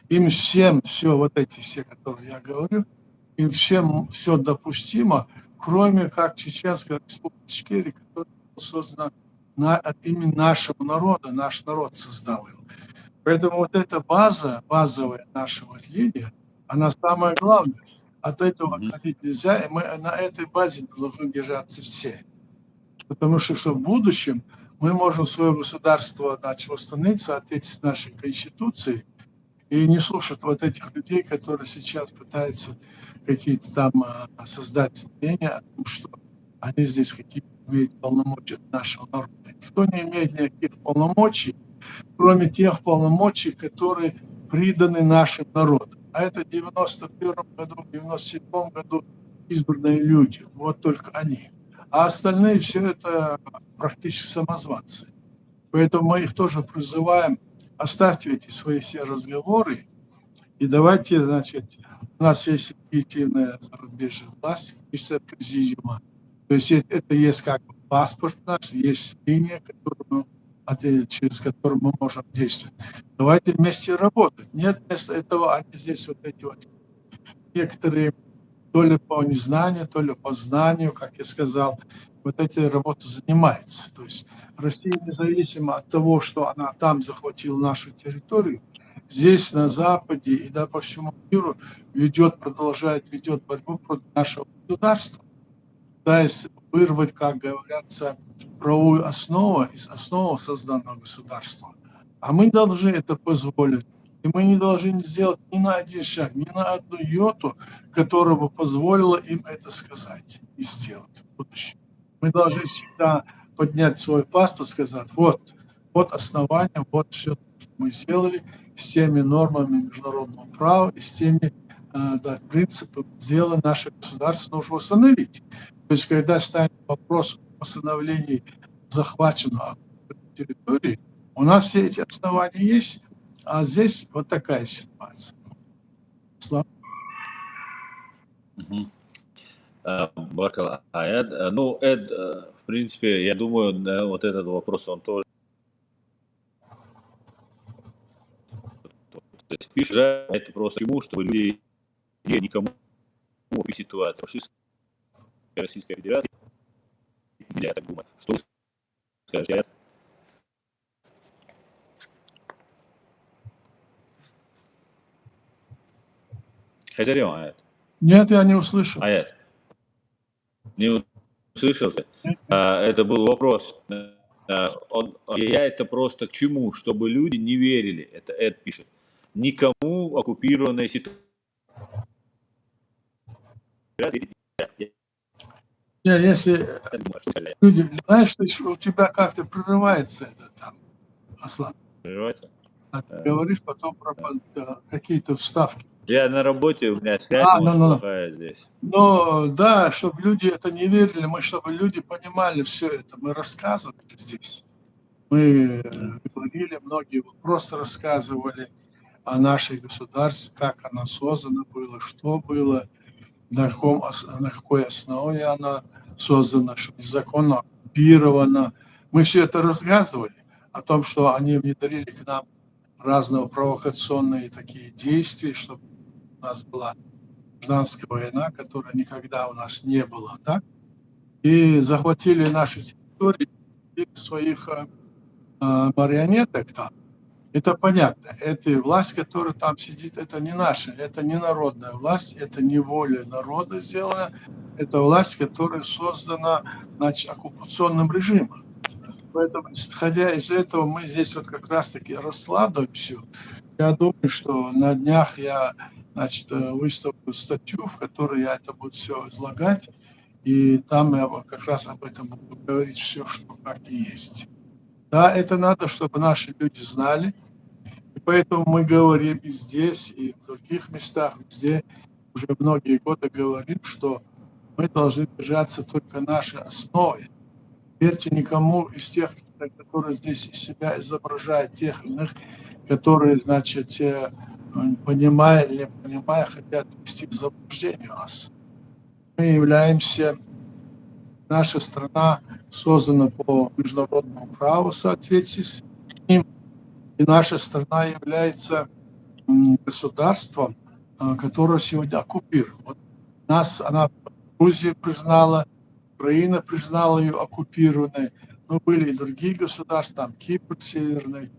Им всем все, вот эти все, которые я говорю, им всем все допустимо, кроме как Чеченской республики Ичкерия, которая была создана от имени нашего народа, наш народ создал его. Поэтому вот эта базовая наша вот линия, она самая главная. От этого отходить нельзя, и мы на этой базе должны держаться все. Потому что в будущем мы можем свое государство восстановить в соответствии с нашей Конституцией и не слушать вот этих людей, которые сейчас пытаются какие-то там создать мнения о том, что они здесь какие-то имеют полномочия от нашего народа. Никто не имеет никаких полномочий, кроме тех полномочий, которые приданы нашим народам. А это в 91 году, в 97 году избранные люди, вот только они. А остальные все это практически самозванцы. Поэтому мы их тоже призываем, оставьте эти свои все разговоры, и давайте, значит, у нас есть легитимная зарубежная власть, президиума. То есть это есть как паспорт наш, есть линия, через которую мы можем действовать. Давайте вместе работать. Нет, вместо этого они здесь вот эти вот некоторые, то ли по незнанию, то ли по знанию, как я сказал, вот этой работой занимается. То есть Россия, независимо от того, что она там захватила нашу территорию, здесь, на Западе и да, по всему миру продолжает ведет борьбу против нашего государства, пытаясь вырвать, как говорится, правовую основу из основы созданного государства. А мы должны это позволить. И мы не должны сделать ни на один шаг, ни на одну йоту, которая бы позволила им это сказать и сделать в будущем. Мы должны всегда поднять свой паспорт, сказать, вот основание, вот все, что мы сделали, с теми нормами международного права и с теми принципами дела наше государство нужно восстановить. То есть, когда станет вопрос о восстановлении захваченной территории, у нас все эти основания есть, А здесь вот такая ситуация. Мгм. Баркал Аэд. Ну, Эд, в принципе, я думаю, да, вот этот вопрос, он тоже то есть пишет, это просто ему, чтобы люди никому в этой ситуации фашистской Российской Федерации нельзя так думать. Что вы скажете, Аэд? Хазарем, Аэд. Нет, я не услышал. Аэд, не услышал ты? Это был вопрос. Я это просто к чему? Чтобы люди не верили, это Эд пишет, никому оккупированной ситуации. Если люди, знаешь, что у тебя как-то прерывается это там, Аслан. Прерывается? А ты говоришь потом про какие-то вставки. Я на работе, у меня связь очень плохая здесь. Но да, чтобы люди это не верили, чтобы люди понимали все это. Мы рассказывали здесь. Мы говорили, многие просто рассказывали о нашей государстве, как она создана была, что было, на какой основе она создана, что незаконно оккупирована. Мы все это рассказывали о том, что они внедрили к нам разного провокационные такие действия, чтобы у нас была гражданская война, которой никогда у нас не было, так? И захватили наши территории и своих марионеток там. Это понятно. Это власть, которая там сидит, это не наша, это не народная власть, это не воля народа сделана, это власть, которая создана, значит, оккупационным режимом. Поэтому, исходя из этого, мы здесь вот как раз-таки раскладываем все. Я думаю, что на днях я, значит, выставлю статью, в которой я это буду все излагать, и там я как раз об этом буду говорить все, что как и есть. Да, это надо, чтобы наши люди знали, и поэтому мы говорим и здесь, и в других местах, везде, уже многие годы говорим, что мы должны держаться только нашей основы. Верьте никому из тех, которые здесь из себя изображают, тех иных, которые, значит, понимая или не понимая, хотят ввести в заблуждение нас. Мы являемся, наша страна создана по международному праву в соответствии с ним, и наша страна является государством, которое сегодня оккупировано. Вот она Грузия признала, Украина признала ее оккупированной, но были и другие государства, там Кипр Северный,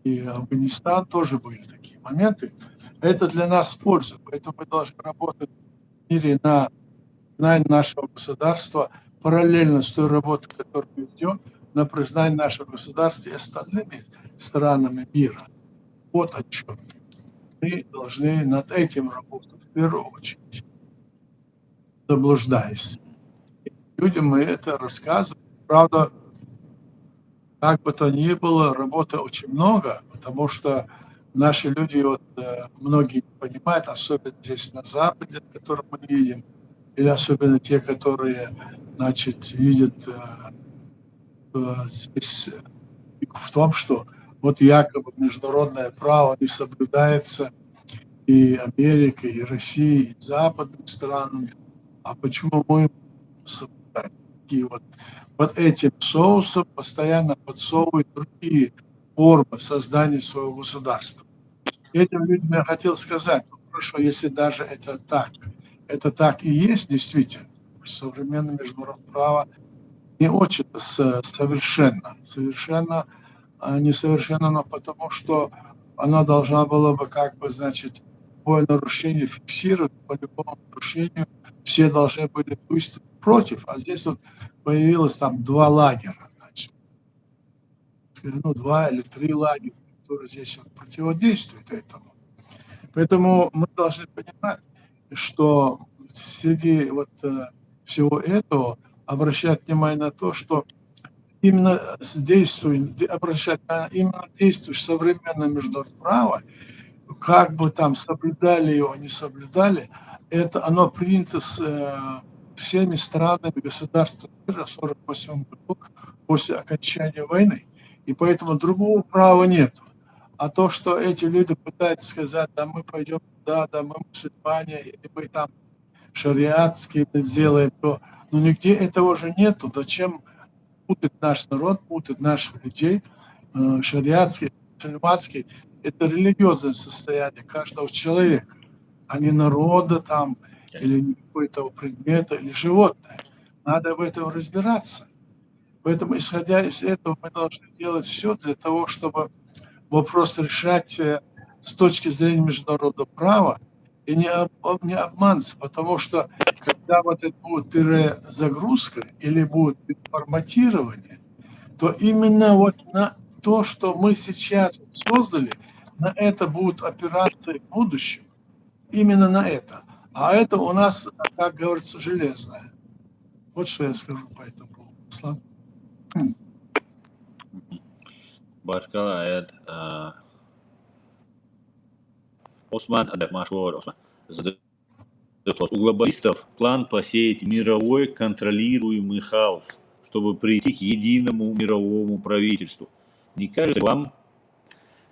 и Афганистан тоже были такие моменты. Это для нас польза, поэтому мы должны работать в мире на признание нашего государства параллельно с той работой, которую мы ведем, на признание нашего государства и остальными странами мира. Вот о чем мы должны над этим работать в первую очередь, заблуждаясь. Людям мы это рассказываем. Правда, как бы то ни было, работы очень много, потому что наши люди, вот, многие не понимают, особенно здесь на Западе, который мы видим, или особенно те, которые, значит, видят здесь в том, что вот якобы международное право не соблюдается и Америкой, и Россией, и западными странами. А почему мы соблюдаем? И вот этим соусом постоянно подсовывают другие формы создания своего государства. Этим людям я хотел сказать, ну, хорошо, если даже это так и есть действительно, современное международное право не очень совершенно несовершенно, но потому что она должна была бы как бы, значит, любое нарушение фиксировать, по любому нарушению все должны были выступить против, а здесь вот появилось там 2 лагеря, значит, ну, 2 или 3 лагеря, которые здесь вот противодействуют этому. Поэтому мы должны понимать, что среди вот всего этого обращать внимание на то, что именно обращать именно действующее современное международное право, как бы там соблюдали его, не соблюдали, это оно принято всеми странами государства мира в 1948 году после окончания войны. И поэтому другого права нет. А то, что эти люди пытаются сказать, да мы пойдем туда, да мы мусульмане, или мы там шариатские сделаем, то ну, нигде этого же нету. Зачем путать наш народ, путать наших людей, шариатский, мусульманский? Это религиозное состояние каждого человека, а не народа там, или какой-то предмета, или животное. Надо в этом разбираться. Поэтому, исходя из этого, мы должны делать все для того, чтобы вопрос решать с точки зрения международного права и не обманываться, потому что когда вот это будет перезагрузка или будет форматирование, то именно вот на то, что мы сейчас создали, на это будут операции в будущем, именно на это. А это у нас, как говорится, железное. Вот что я скажу по этому поводу. Слава. Баркала аят. Осман, Осман, задает вопрос. У глобалистов план посеять мировой контролируемый хаос, чтобы прийти к единому мировому правительству. Не кажется вам,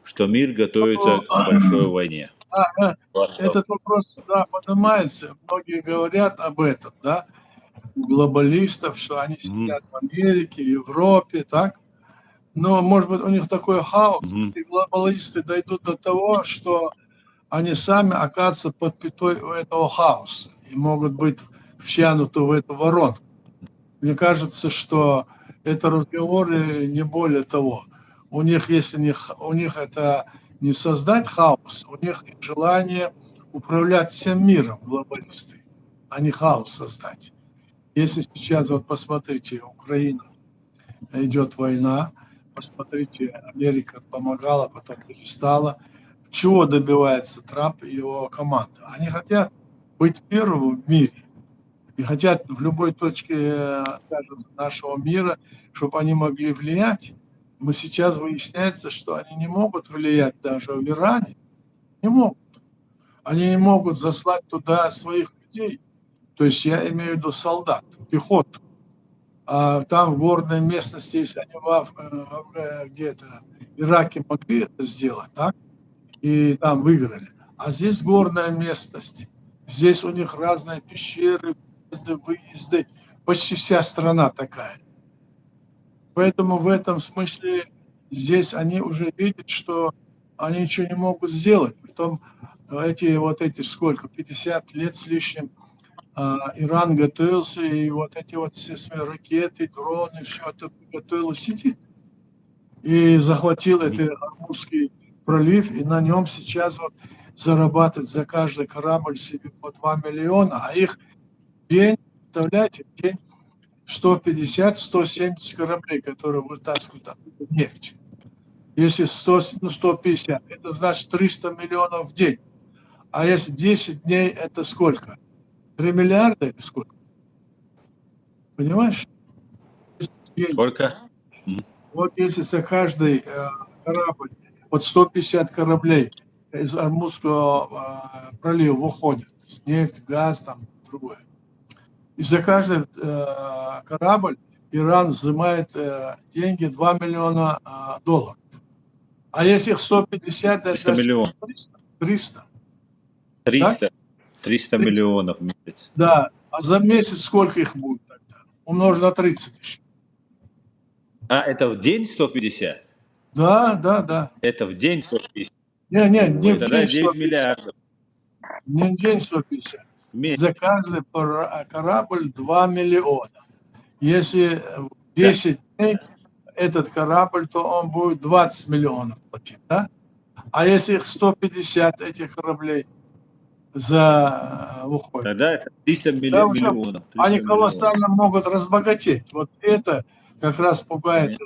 что мир готовится к большой войне? Этот вопрос, да, поднимается. Многие говорят об этом, да, у глобалистов, что они сидят в Америке, Европе, так. Но, может быть, у них такой хаос, и глобалисты дойдут до того, что они сами окажутся под пятой у этого хаоса и могут быть втянуты в эту воронку. Мне кажется, что это разговоры не более того. У них, если не, у них это не создать хаос, у них желание управлять всем миром, глобалисты, а не хаос создать. Если сейчас, вот посмотрите, Украина, идет война, посмотрите, Америка помогала, потом перестала. Чего добивается Трамп и его команда? Они хотят быть первым в мире. И хотят в любой точке, скажем, нашего мира, чтобы они могли влиять. Но сейчас выясняется, что они не могут влиять даже в Иране. Не могут. Они не могут заслать туда своих людей. То есть я имею в виду солдат, пехоту. А там в горной местности, если они где-то в Ираке могли это сделать, так? И там выиграли. А здесь горная местность. Здесь у них разные пещеры, выезды. Почти вся страна такая. Поэтому в этом смысле здесь они уже видят, что они ничего не могут сделать. Потом эти сколько, 50 лет с лишним, Иран готовился, и вот эти вот все свои ракеты, дроны, все это готовилось, сидит. И захватил этот Армузский пролив, и на нем сейчас вот зарабатывать за каждый корабль себе по 2 миллиона, а их в день, представляете, в день 150-170 кораблей, которые вытаскивают нефть. Если 150, это значит 300 миллионов в день. А если 10 дней, это сколько? 3 миллиарда или сколько? Понимаешь? Сколько? Вот если за каждый корабль, вот 150 кораблей из Армузского пролива выходит, нефть, газ, там, другое. И за каждый корабль Иран взимает деньги 2 миллиона долларов. А если их 150, это 300 миллионов. 300. 300. 300 миллионов в месяц. Да. А за месяц сколько их будет тогда? Умножить на 30 еще. А, это в день 150? Да. Это в день 150? Не в Тогда день 9 150. миллиардов. Не в день 150. Месяц. За каждый корабль 2 миллиона. Если в 10 дней этот корабль, то он будет 20 миллионов платить, да? А если их 150 этих кораблей выходит? Тогда это 300 миллионов. 300 они миллионов. колоссально могут разбогатеть. Вот это как раз пугает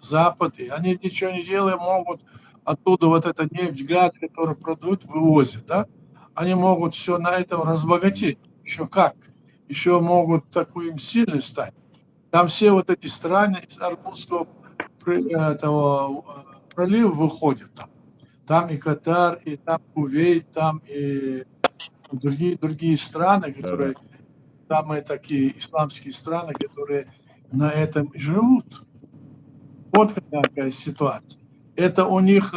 Запад. И они ничего не делая, могут оттуда вот эта нефть, газ, который продают, вывозят, да? Они могут все на этом разбогатеть. Еще как? Еще могут такой им сильный стать. Там все вот эти страны из Армузского пролива выходят. Там и Катар, и там Кувейт, там и другие страны, которые самые такие исламские страны, которые на этом и живут. Вот какая ситуация. Это у них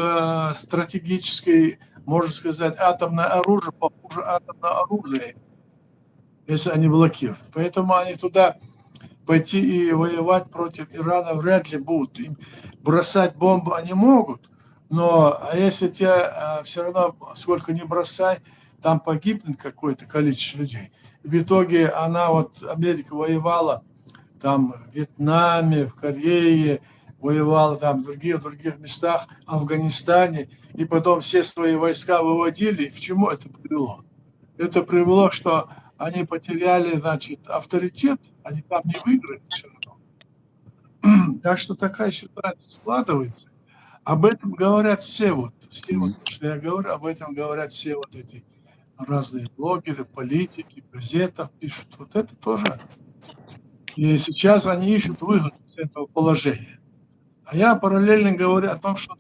стратегическое, можно сказать, атомное оружие, похуже атомного оружия, если они блокируют. Поэтому они туда пойти и воевать против Ирана вряд ли будут. Им бросать бомбы они могут, но если тебя все равно, сколько ни бросай, там погибнет какое-то количество людей. В итоге Америка воевала там в Вьетнаме, в Корее, воевала там в других местах, Афганистане, и потом все свои войска выводили. И к чему это привело? Это привело, что они потеряли, значит, авторитет, они там не выиграли все равно. Так что такая ситуация складывается. Об этом говорят все что я говорю, об этом говорят все вот эти разные блогеры, политики, в газетах пишут. Вот это тоже. И сейчас они ищут выход из этого положения. А я параллельно говорю о том, что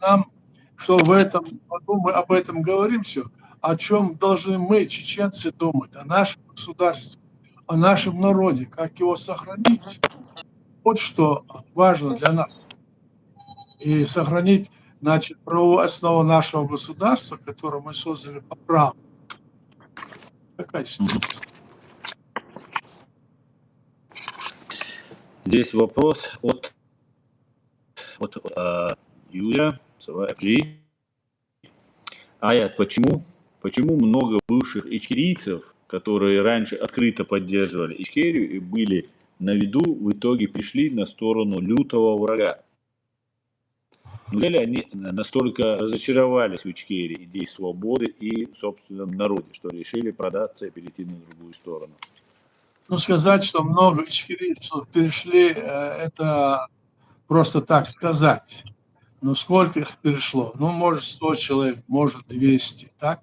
что мы об этом говорим все, о чем должны мы, чеченцы, думать, о нашем государстве, о нашем народе, как его сохранить. Вот что важно для нас. И сохранить, значит, правовую основу нашего государства, которое мы создали по праву. Такая ситуация. Здесь вопрос от Юрия, FG. Аят, почему много бывших ичкерийцев, которые раньше открыто поддерживали Ичкерию и были на виду, в итоге пришли на сторону лютого врага? Неужели они настолько разочаровались в Ичкерии, идее свободы и в собственном народе, что решили продаться и перейти на другую сторону? Сказать, что много ичкерийцев перешли, это просто так сказать. Но сколько их перешло? Может, 100 человек, может, 200, так?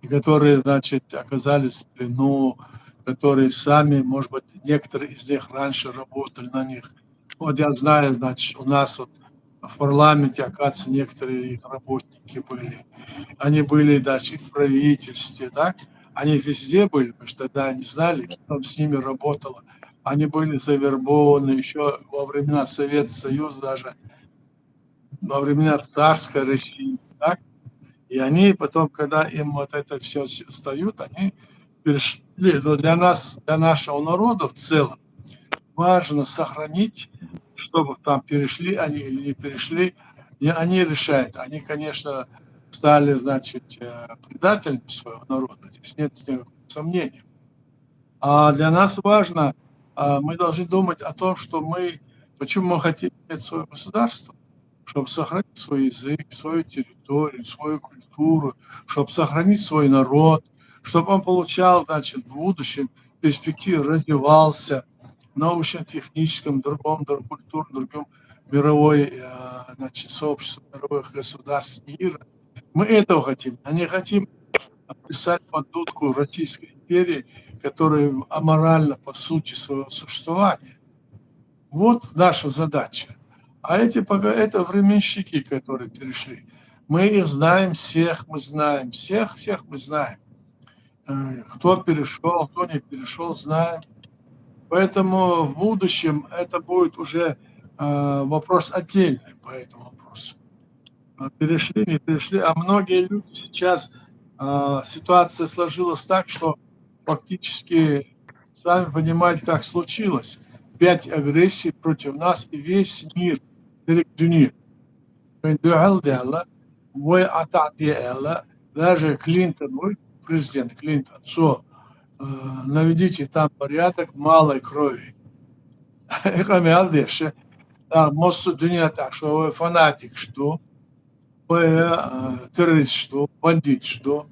И которые, значит, оказались в плену, которые сами, может быть, некоторые из них раньше работали на них. Вот я знаю, значит, у нас вот в парламенте, оказывается, некоторые их работники были. Они были даже в правительстве, так? Они везде были, потому что тогда они знали, кто там с ними работало. Они были завербованы еще во времена Советского Союза, даже во времена царской России, так? И они потом, когда им вот это все встают, они перешли. Но для нас, для нашего народа в целом, важно сохранить, чтобы там перешли они или не перешли. И они решают. Они, конечно, стали, значит, предателями своего народа. Здесь нет сомнений. А для нас важно, мы должны думать о том, почему мы хотим иметь свое государство, чтобы сохранить свой язык, свою территорию, свою культуру, чтобы сохранить свой народ, чтобы он получал, значит, в будущем перспективе развивался в научно-техническом, другом культурном, другом мировой, значит, сообществе мировых государств мира. Мы этого хотим, а не хотим писать под дудку Российской империи, которая аморальна по сути своего существования. Вот наша задача. А это временщики, которые перешли. Мы их знаем всех, мы знаем. Всех мы знаем. Кто перешел, кто не перешел, знаем. Поэтому в будущем это будет уже вопрос отдельный по этому вопросу. Перешли, не перешли. А многие люди сейчас, ситуация сложилась так, что фактически, сами понимаете, как случилось. 5 агрессий против нас и весь мир, дунья. Даже Клинтон, президент Клинтон, что наведите там порядок малой крови. Most dünya так, что вы фанатик, что вы террорист, что бандит, что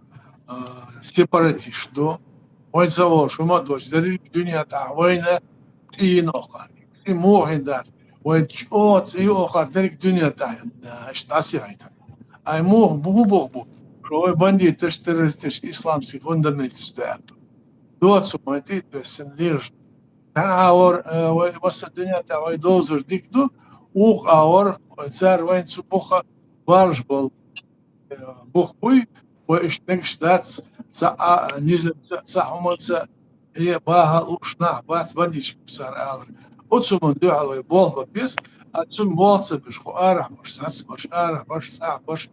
сепаратист, что وين سووا شو ما دوش دري الدنيا تاع وين تين اخر في موهن دار وين اوت اي اخر دري الدنيا تاع ايش تاسي هايتا اي موه بو شو بندي تش ترستش اسلام سي فوندرنيت ستات دوت سو ما تي تسنليج كان اور بس الدنيا تاع وين دوزر ديك دو اوخ اور صار وين سبوخه بارجبل بوخوي وايش نكشتات نزل صحومتsa и baha ušna bac bandić psar alr. Odsumon duhalo je bol papis, أتون بوصل بشخو أرح بش ساس بش أرح بش ساعة بش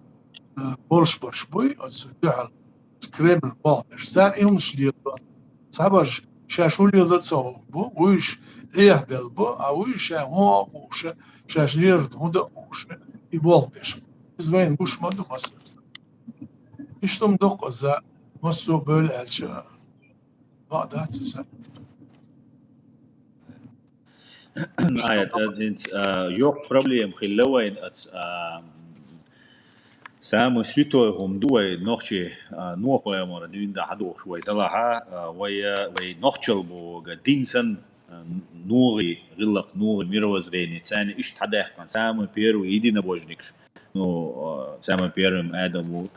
بش بوي أتون دحل سكريبل بول بش سار إيمش ليض صبر شاشو ليض تصو بو ويش إيه بالبو أو ويش هو وش شاش ليرد هدا وش يبول بش زين بوش ما دو بس İşte dokuzda nasıl böyle elçi bağdat آية yok problem خلوين سام سيتو هم دوي نوخشي نوخو يا مر دين دا حدو شوي دلها وي نوخشل بو دينسن نوري غلق نور ميروز ريني تاني ايش تحدح كان سام بيرو يدينا بوجنيكش نو سام بيرم ادمو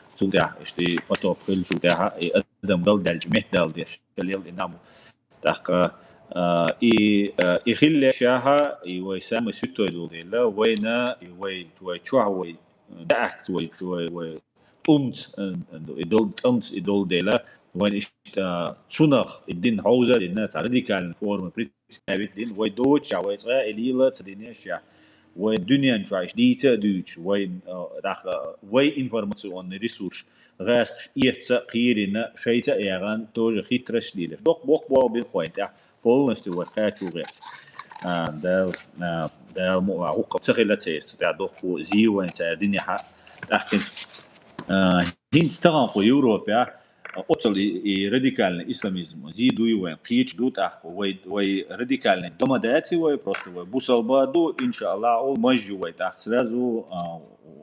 سوتها اشتي باتو فيل سوتها ادم دل دل جمه دل ديش دل انامو تاق اي خلي شاها وي سام سيتو دول وينا وي تشوا داعت وي طمت idol dela وين اشتا سونخ الدين حوزة لنا راديكال فورم بريتستابت لين وي دوتش وي تغا اليلا تدينيشا وي دنيا نشايش ديتا دوتش وين داخ وي انفورماسيون ريسورس غاس يتسا قيرنا شيتا ايغان توج خيترش ديلا بوق بو بين خوينت بولنستو وكاتو غير ده مو عقب تغيلا تيست تاع دوخ زي وين تاع الدنيا حق لكن هين تغنقو يوروبا اوتل راديكال اسلاميزم زي دوي وين قيتش دو تاع وي راديكال دوماداتي وي بروست وي بوصل دو ان شاء الله او مجو وي تاع سلازو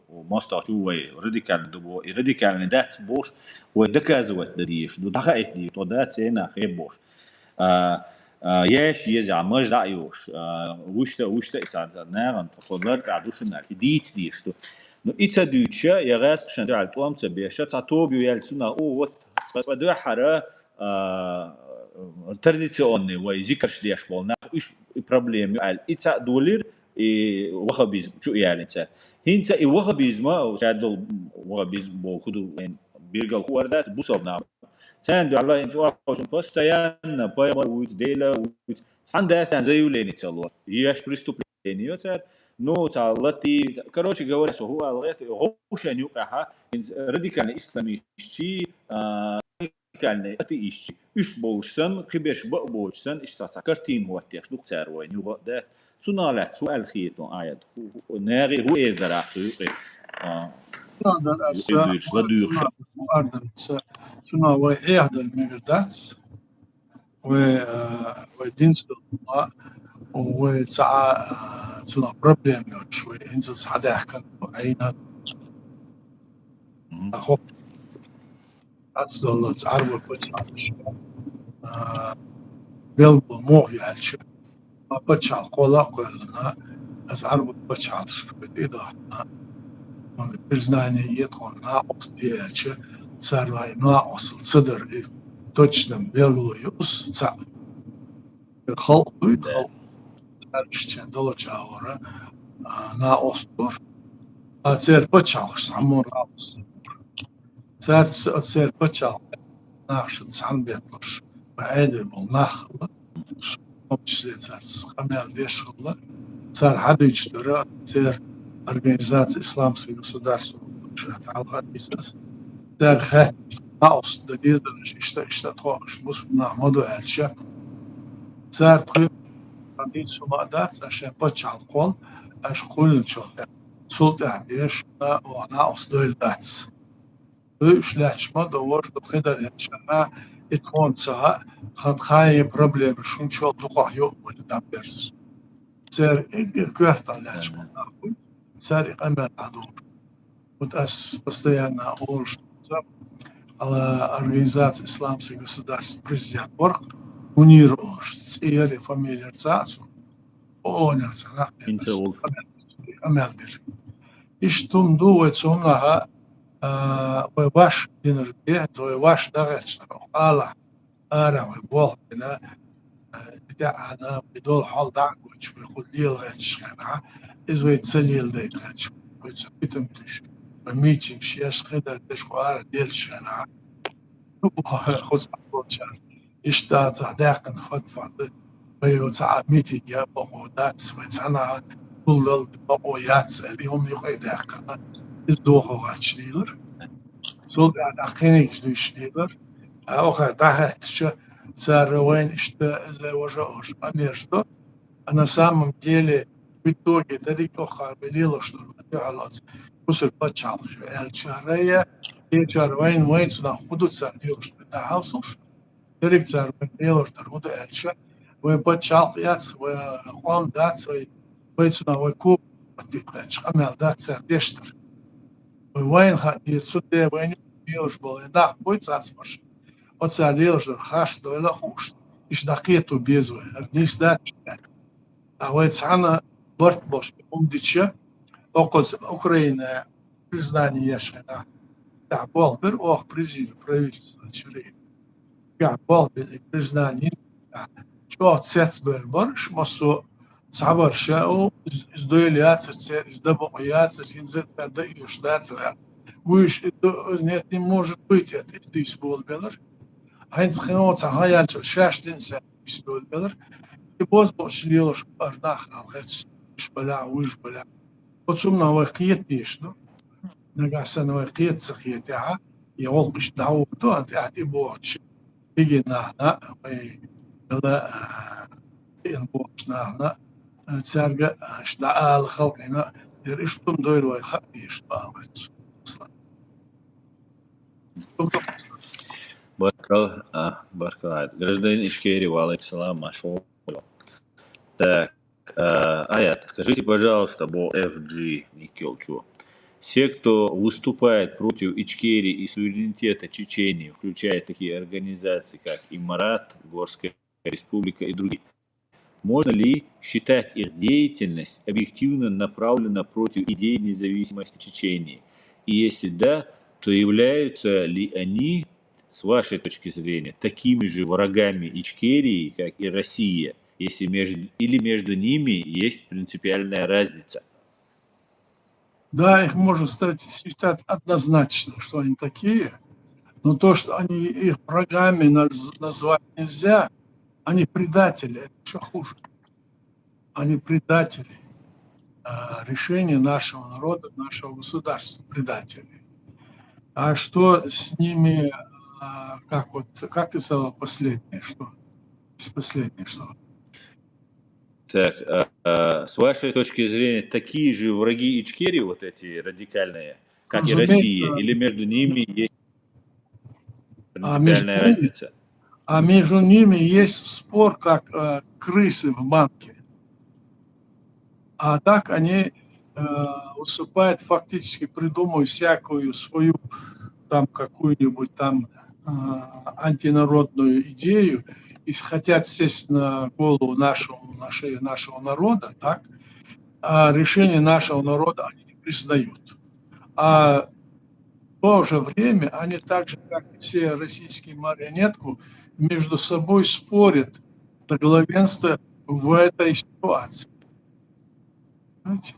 وماستر وي راديكال دو راديكال دات بوش ودكازو دديش دو دخايت دي تو دات هنا خيب بوش ياش يزع مج رأيوش وشتا إسعاد ناغن تقدر تعدوش النار ديت ديشتو نو إتا دوتشا يغاس شن تعال توام تبيشا تعتوبيو يالسونا أو وات دو حرا ترديسيوني وي ذكرش ديش بولنا إيش بروبليم يعال إتا دولير وخبيزم شو يعني إتا هينتا وخبيزم أو تعدل وخبيزم بوكدو بيرجل خوردات بوصبنا ساندو على انت واقعون بوستيان بايمر ويت ديلا ويت عندها سان زي وليني تسلوا ياش بريستو بلينيو تار نو تالتي كروتشي جوالس وهو الغيت غوشان يوقعها راديكال اسلامي شي كان اتي ايش بولشن خبيش بولشن ايش تذكرتين هو تيش دوك تار وين يو ده سنالات سؤال خيتون ايد ناري هو ايه زراعته Suna way ehdel migdats ودينستو وتسعى سنا بروبليم شوي انزل صحدح كان عينا اخو اتصل تعرف بتش بيلبو مو يالش ما بتش قولا قلنا اسعر بتش عطش بديدا بزناني يدخل ناقص يالش صار هاي ناقص صدر توتشنم بيلبو يوس تسع الخلق يدخل الاشتين دولة جاورة ناقص دور أتصير بتشالش عمور ناقص أتصير بتشال ناقص تسعن بيطلبش بعيد بالناخلة مبتشلي تارس خمال ديش خلة صار حد يجدر تصير أرجانيزات إسلام في государство شهد على الأساس صار خات ناقص دليل إشتا تخوش مسلم نعمدو هالشا صار تقيم قديد سمادات عشان بتشال قول أش قول نشوف سلطة عديش وناقص دول داتس دوش لاتشما دور بقدر يتشمع يكون ساعة خاي بروبليم شون شو دقاه يوم ولا دامبرس سير كويرتا لاتشما ناقول سير أمل عدور وتأس постоянно أقول على организация إسلامской государств президент Борг унироваш цели фамилия цацу оняца нахмедаш أمل إشتم دوت سمناها ويواش دينربيت ويواش دغتش قالع أنا ويبوه هنا بتاعنا بدول حال دعوش ويقول لي الغتش كنا إذا يتسليل ديت غتش ويتسبيتم تش وميتين شياش خدا تش قارة ديلش أنا خص أقولش إشتا تعداق نفضفض ويوتسع ميتين يا بقودات ويتسعنا Buldalı oyat, eliyom yok edekana. İzdoğu açılır. Sol aktenik düşülür. O kadar что царь что уже между, а на самом деле в итоге Тарико Харбелило, что Кусur çalışıyor. Elçaraya Elçarayın Wayne'suna hudu sarıyor что это hausuf. Direkt sarıyor что Elçar ve başalıyat ve qom dat ve Wayne'suna ve kup çıkamel dat sardeştir. Ve Wayne hat sude Wayne diyor böyle da bu saçmış. O sarıyor что haş böyle hoş. İş dakiyetu bezve. Nisdat. Авецана Бортбош умдиче окоз Украина признание шена. Да, был бир ох президент правительства чили. Я был признание. Что цецбер борш масо сабарша о издойлиацер издабояцер хинзет да и ждаться. Уж нет не может быть это испол белер. Хайнц хноца хаялч шаштинса испол белер. И боз бошлилош бардах алхец шбала уж бала. Потсумна вакиет бишно. Нагасан вакиет сахиетها يقول مش دعوته أنت قاعد بوتش يجي نحنا ولا نبوتش نحنا تسرق شلا الخلق هنا يرشتم دول ويخبيش باوت أصلا. Баркалайт. Гражданин Ичкерия, алейкум ашо. Так, Аят, скажите, пожалуйста, по FG Никелчу. Все, кто выступает против Ичкерии и суверенитета Чечении, включая такие организации, как Имарат, Горская республика и другие, можно ли считать их деятельность объективно направлена против идеи независимости Чечении? И если да, то являются ли они, с вашей точки зрения, такими же врагами Ичкерии, как и Россия, если между ними есть принципиальная разница? Да, их можно считать однозначно, что они такие, но то, что они их врагами назвать нельзя, они предатели, это что хуже. Они предатели решения нашего народа, нашего государства, предатели. А что с ними, как ты сказал, последнее, что? Последнее, что? Так, с вашей точки зрения, такие же враги Ичкерии, вот эти радикальные, как и Россия, или между ними есть принципиальная разница? А между ними есть спор, как крысы в банке. А так они выступают, фактически придумывают всякую свою там какую-нибудь там антинародную идею и хотят сесть на голову на шею нашего народа, так? А решение нашего народа они не признают. А в то же время они так же, как и все российские марионетки, между собой спорят на главенство в этой ситуации. Понимаете?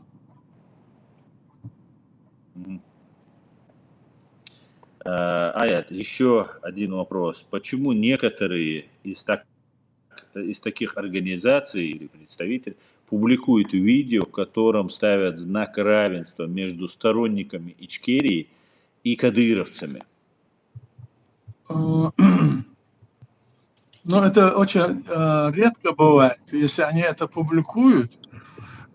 Аят, еще один вопрос. Почему некоторые из таких организаций или представителей публикуют видео, в котором ставят знак равенства между сторонниками Ичкерии и кадыровцами? Ну, это очень редко бывает, если они это публикуют.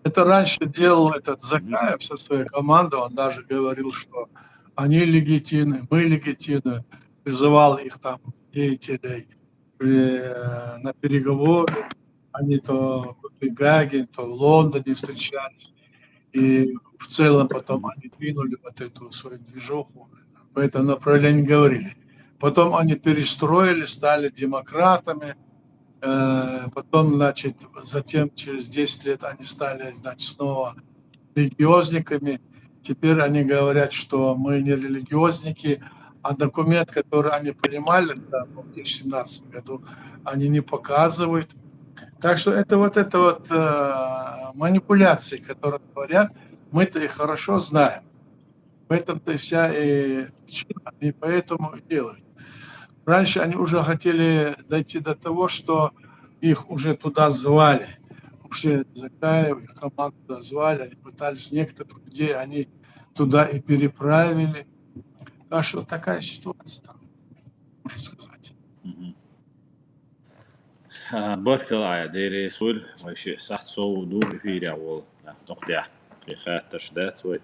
Это раньше делал этот Закаев со своей командой, он даже говорил, что они легитимны, мы легитимны, призывал их там деятелей на переговоры, они то в Гааге, то в Лондоне встречались, и в целом потом они двинули вот эту свою движуху, по этому направлению говорили. Потом они перестроили, стали демократами, потом, значит, затем через 10 лет они стали, значит, снова религиозниками. Теперь они говорят, что мы не религиозники, а документ, который они принимали в 2017 году, они не показывают. Так что это вот манипуляции, которые говорят, мы-то их хорошо знаем. В этом-то вся и поэтому и делают. Раньше они уже хотели дойти до того, что их уже туда звали, Уже Закаев, их команду звали, они пытались некоторых людей, они туда и переправили. Так что такая ситуация там, можно сказать. بركة ديري سول وشيء صح صو دور في رأول نقطة في خاطر شدات سوي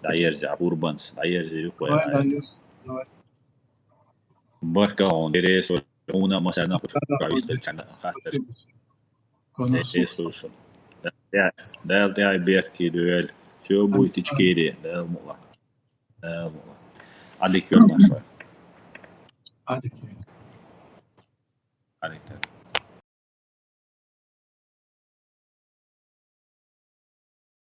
داير زي أوربانس داير زي لقوة Давай, داير Данис, давай. بركة on ديري سول أونا مثلا كويس تلشان خاطر Спасибо. Коносу. ديري سولشون ده التاعي بيركي دوال شو بوي تشكيري ده الموضوع ده الموضوع عليك يوم شوي Алексей. عليك